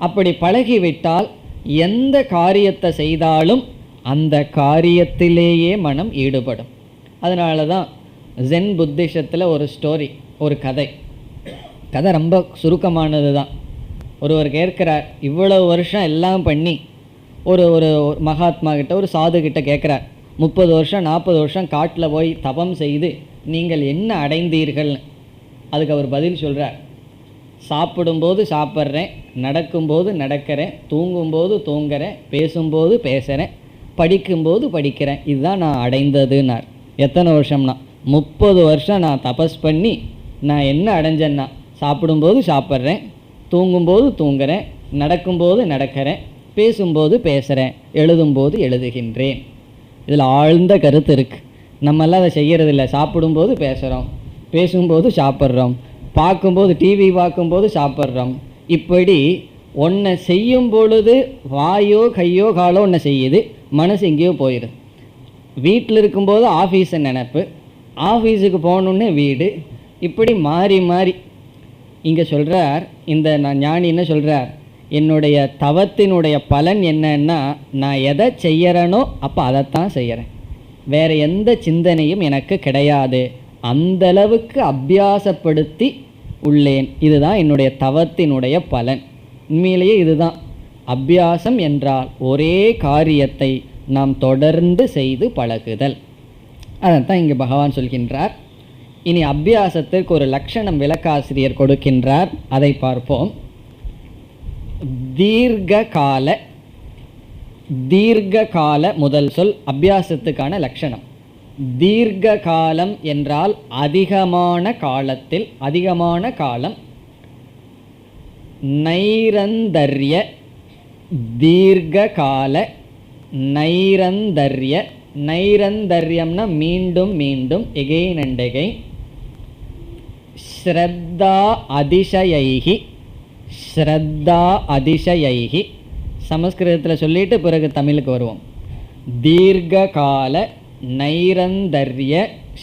அப்படி பழகிவிட்டால் எந்த காரியத்தை செய்தாலும் அந்த காரியத்திலேயே மனம் ஈடுபடும். அதனால தான் ஜென் புத்திசத்தில் ஒரு ஸ்டோரி, ஒரு கதை ரொம்ப சுருக்கமானது தான். ஒருவர் கேட்குறார், இவ்வளவு வருஷம் எல்லாம் பண்ணி ஒரு மகாத்மா கிட்ட, ஒரு சாது கிட்ட கேட்குறார், 30 வருஷம் 40 வருஷம் காட்டில் போய் தபம் செய்து நீங்கள் என்ன அடைந்தீர்கள்னு. அதுக்கு அவர் பதில் சொல்கிறார், சாப்பிடும்போது சாப்பிட்றேன், நடக்கும்போது நடக்கிறேன், தூங்கும்போது தூங்குறேன், பேசும்போது பேசுகிறேன், படிக்கும்போது படிக்கிறேன், இதுதான் நான் அடைந்ததுன்னார். எத்தனை வருஷம்னா 30 வருஷம் நான் தபஸ் பண்ணி நான் என்ன அடைஞ்சேன்னா, சாப்பிடும்போது சாப்பிட்றேன், தூங்கும்போது தூங்குறேன், நடக்கும்போது நடக்கிறேன், பேசும்போது பேசுகிறேன், எழுதும்போது எழுதுகின்றேன். இதில் ஆழ்ந்த கருத்து இருக்குது. நம்மெல்லாம் அதை செய்கிறதில்ல. சாப்பிடும்போது பேசுகிறோம், பேசும்போது சாப்பிட்றோம், பார்க்கும்போது டிவி பார்க்கும்போது சாப்பிட்றோம். இப்படி ஒன்றை செய்யும் பொழுது வாயோ கையோ காலோ ஒன்றை செய்யுது, மனசு எங்கேயோ போயிடுது. வீட்டில் இருக்கும்போது ஆஃபீஸை நினைப்பு, ஆஃபீஸுக்கு போகணுன்னே வீடு, இப்படி மாறி மாறி. இங்கே சொல்கிறார் இந்த ஞானி என்ன சொல்கிறார், என்னுடைய தவத்தினுடைய பலன் என்னன்னா, நான் எதை செய்யறேனோ அப்போ அதைத்தான் செய்கிறேன், வேறு எந்த சிந்தனையும் எனக்கு கிடையாது. அந்தளவுக்கு அபியாசப்படுத்தி உள்ளேன். இதுதான் என்னுடைய தவத்தினுடைய பலன். உண்மையிலேயே இதுதான் அபியாசம் என்றால், ஒரே காரியத்தை நாம் தொடர்ந்து செய்து பழகுதல். அதைத்தான் இங்கே பகவான் சொல்கின்றார். இனி அபியாசத்திற்கு ஒரு லட்சணம் விளக்காசிரியர் கொடுக்கின்றார், அதை பார்ப்போம். தீர்க்க கால முதல் சொல் அபியாசத்துக்கான லட்சணம். தீர்க்க காலம் என்றால் அதிகமான காலத்தில், அதிகமான காலம். நைரந்தர்ய, தீர்க்க கால, நைரந்தர்ய. நைரந்தர்யம்னா மீண்டும் மீண்டும், எகெயின் அண்ட் எகெயின். ஸ்ரத்தா அதிசயைகி, ஸ்ரத்தா அதிசயைகி. சமஸ்கிருதத்தில் சொல்லிட்டு பிறகு தமிழுக்கு வருவோம். தீர்க்க கால நைரந்தர்ய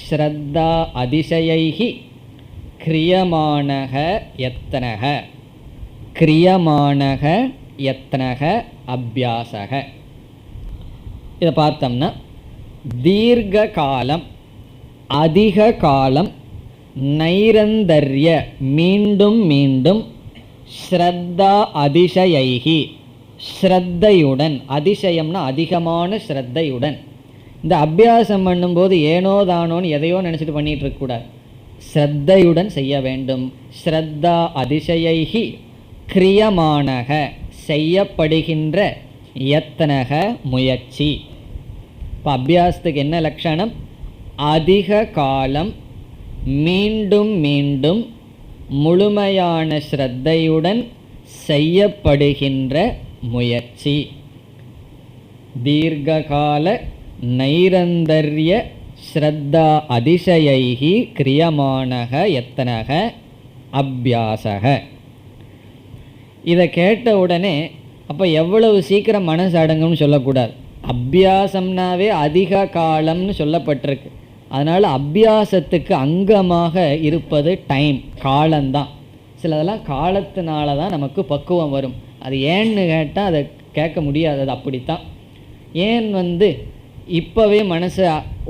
ஸ்ரத்தா அதிசயைகி கிரியமானக யத்னக, கிரியமானக யத்னக அபியாசக. இதை பார்த்தோம்னா, தீர்க்க காலம், அதிக காலம், நைரந்தர்ய மீண்டும் மீண்டும், ஸ்ரத்தா அதிசயைகி ஸ்ரத்தையுடன், அதிசயம்னா அதிகமான ஸ்ரத்தையுடன். இந்த அபியாசம் பண்ணும்போது ஏனோ தானோன்னு எதையோ நினச்சிட்டு பண்ணிகிட்டு இருக்கக்கூடாது, ஸ்ரத்தையுடன் செய்ய வேண்டும். ஸ்ரத்தா அதிசயைகி கிரியமானக செய்யப்படுகின்ற, யத்னக முயற்சி. இப்போ அபியாசத்துக்கு என்ன லட்சணம்? அதிக காலம் மீண்டும் மீண்டும் முழுமையான ஸ்ரத்தையுடன் செய்யப்படுகின்ற முயற்சி. தீர்க்ககால நைரந்தர்ய ஸ்ரத்தா அதிசயைகி கிரியமானக யத்னக அபியாசக. இதை கேட்ட உடனே அப்போ எவ்வளவு சீக்கிரம் மனசு அடங்கும்னு சொல்லக்கூடாது. அபியாசம்னாவே அதிக காலம்னு சொல்லப்பட்டிருக்கு. அதனால் அபியாசத்துக்கு அங்கமாக இருப்பது டைம், காலம்தான். சிலதெல்லாம் காலத்தினால தான் நமக்கு பக்குவம் வரும். அது ஏன்னு கேட்டால் அதை கேட்க முடியாது, அது அப்படித்தான். ஏன் இப்போவே மனசு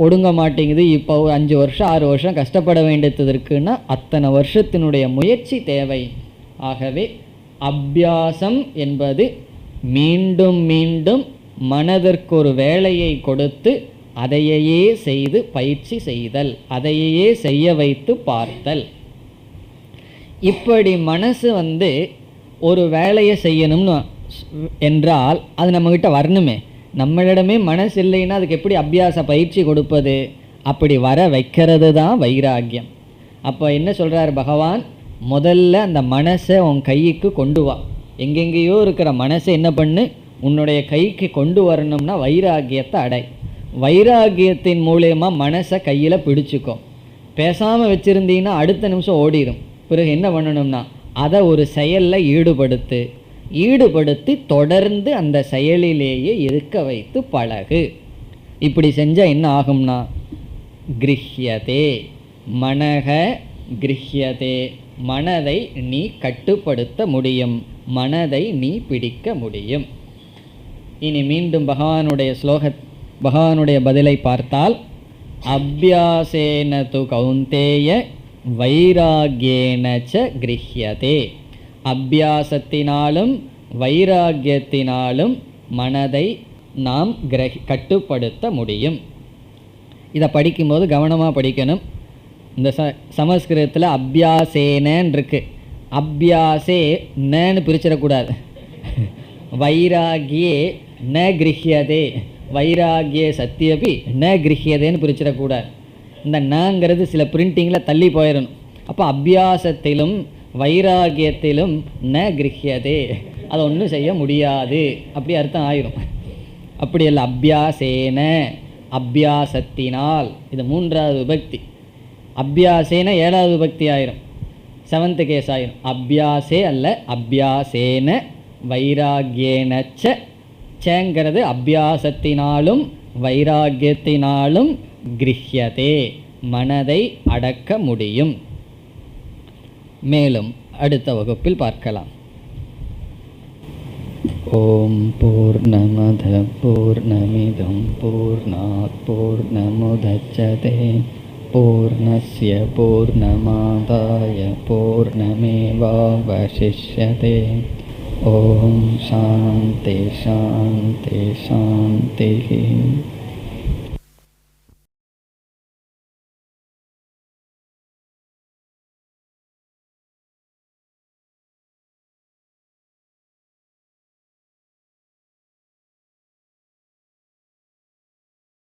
ஒடுங்க மாட்டேங்குது, இப்போ 5 வருஷம் 6 வருஷம் கஷ்டப்பட வேண்டியது இருக்குன்னா அத்தனை வருஷத்தினுடைய முயற்சி தேவை. ஆகவே அபியாசம் என்பது மீண்டும் மீண்டும் மனதிற்கு ஒரு வேலையை கொடுத்து அதையே செய்து பயிற்சி செய்தல், அதையே செய்ய வைத்து பார்த்தல். இப்படி மனசு ஒரு வேலையை செய்யணும்னு என்றால் அது நம்மக்கிட்ட வரணுமே. நம்மளிடமே மனசு இல்லைன்னா அதுக்கு எப்படி அபியாச பயிற்சி கொடுப்பது? அப்படி வர வைக்கிறது தான் வைராக்கியம். அப்போ என்ன சொல்கிறார் பகவான்? முதல்ல அந்த மனசை உன் கைக்கு கொண்டு வா. எங்கெங்கேயோ இருக்கிற மனசை என்ன பண்ணு, உன்னுடைய கைக்கு கொண்டு வரணும்னா வைராக்கியத்தை அடை. வைராக்கியத்தின் மூலயமா மனசை கையில் பிடிச்சிக்கும். பேசாமல் வச்சுருந்தீங்கன்னா அடுத்த நிமிஷம் ஓடிடும். பிறகு என்ன பண்ணணும்னா அதை ஒரு செயலில் ஈடுபடுத்தி தொடர்ந்து அந்த செயலிலேயே இருக்க வைத்து பழகு. இப்படி செஞ்சால் என்ன ஆகும்னா, கிரஹ்யதே மனக கிரஹ்யதே, மனதை நீ கட்டுப்படுத்த முடியும், மனதை நீ பிடிக்க முடியும். இனி மீண்டும் பகவானுடைய பதிலை பார்த்தால், அபியாசேன து கௌந்தேய வைராக்யேன ச கிரஹ்யதே. அபியாசத்தினாலும் வைராக்கியத்தினாலும் மனதை நாம் கட்டுப்படுத்த முடியும். இதை படிக்கும்போது கவனமாக படிக்கணும். இந்த சமஸ்கிருதத்தில் அபியாசேனன்னு இருக்கு. அபியாசே நன்னு பிரிச்சிடக்கூடாது. வைராகியே ந கிரஹ்யதே, வைராகியே சத்தியபி ந கிரஹ்யதேன்னு பிரிச்சிடக்கூடாது. இந்த நங்கிறது சில பிரிண்டிங்கில் தள்ளி போயிடணும். அப்போ அபியாசத்திலும் வைராகியத்திலும் ந கிரஹ்யதே, அதை ஒன்றும் செய்ய முடியாது அப்படி அர்த்தம் ஆயிரும். அப்படி அல்ல, அபியாசேன அபியாசத்தினால், இது 3வது விபக்தி. அபியாசேன 7வது விபக்தி ஆயிரும், 7th கேஸ் ஆயிரும். அபியாசே அல்ல, அபியாசேன வைராகியேனச்ச. சேங்கிறது அபியாசத்தினாலும் வைராகியத்தினாலும் கிரஹ்யதே, மனதை அடக்க முடியும். மேலும் அடுத்த வகுப்பில் பார்க்கலாம். ஓம் பூர்ணமத பூர்ணமிதம் பூர்ணாத் பூர்ணமுதச்யதே பூர்ணஸ்ய பூர்ணமாதாய பூர்ணமேவாவசிஷ்யதே. ஓம் சாந்தி சாந்தி சாந்தி.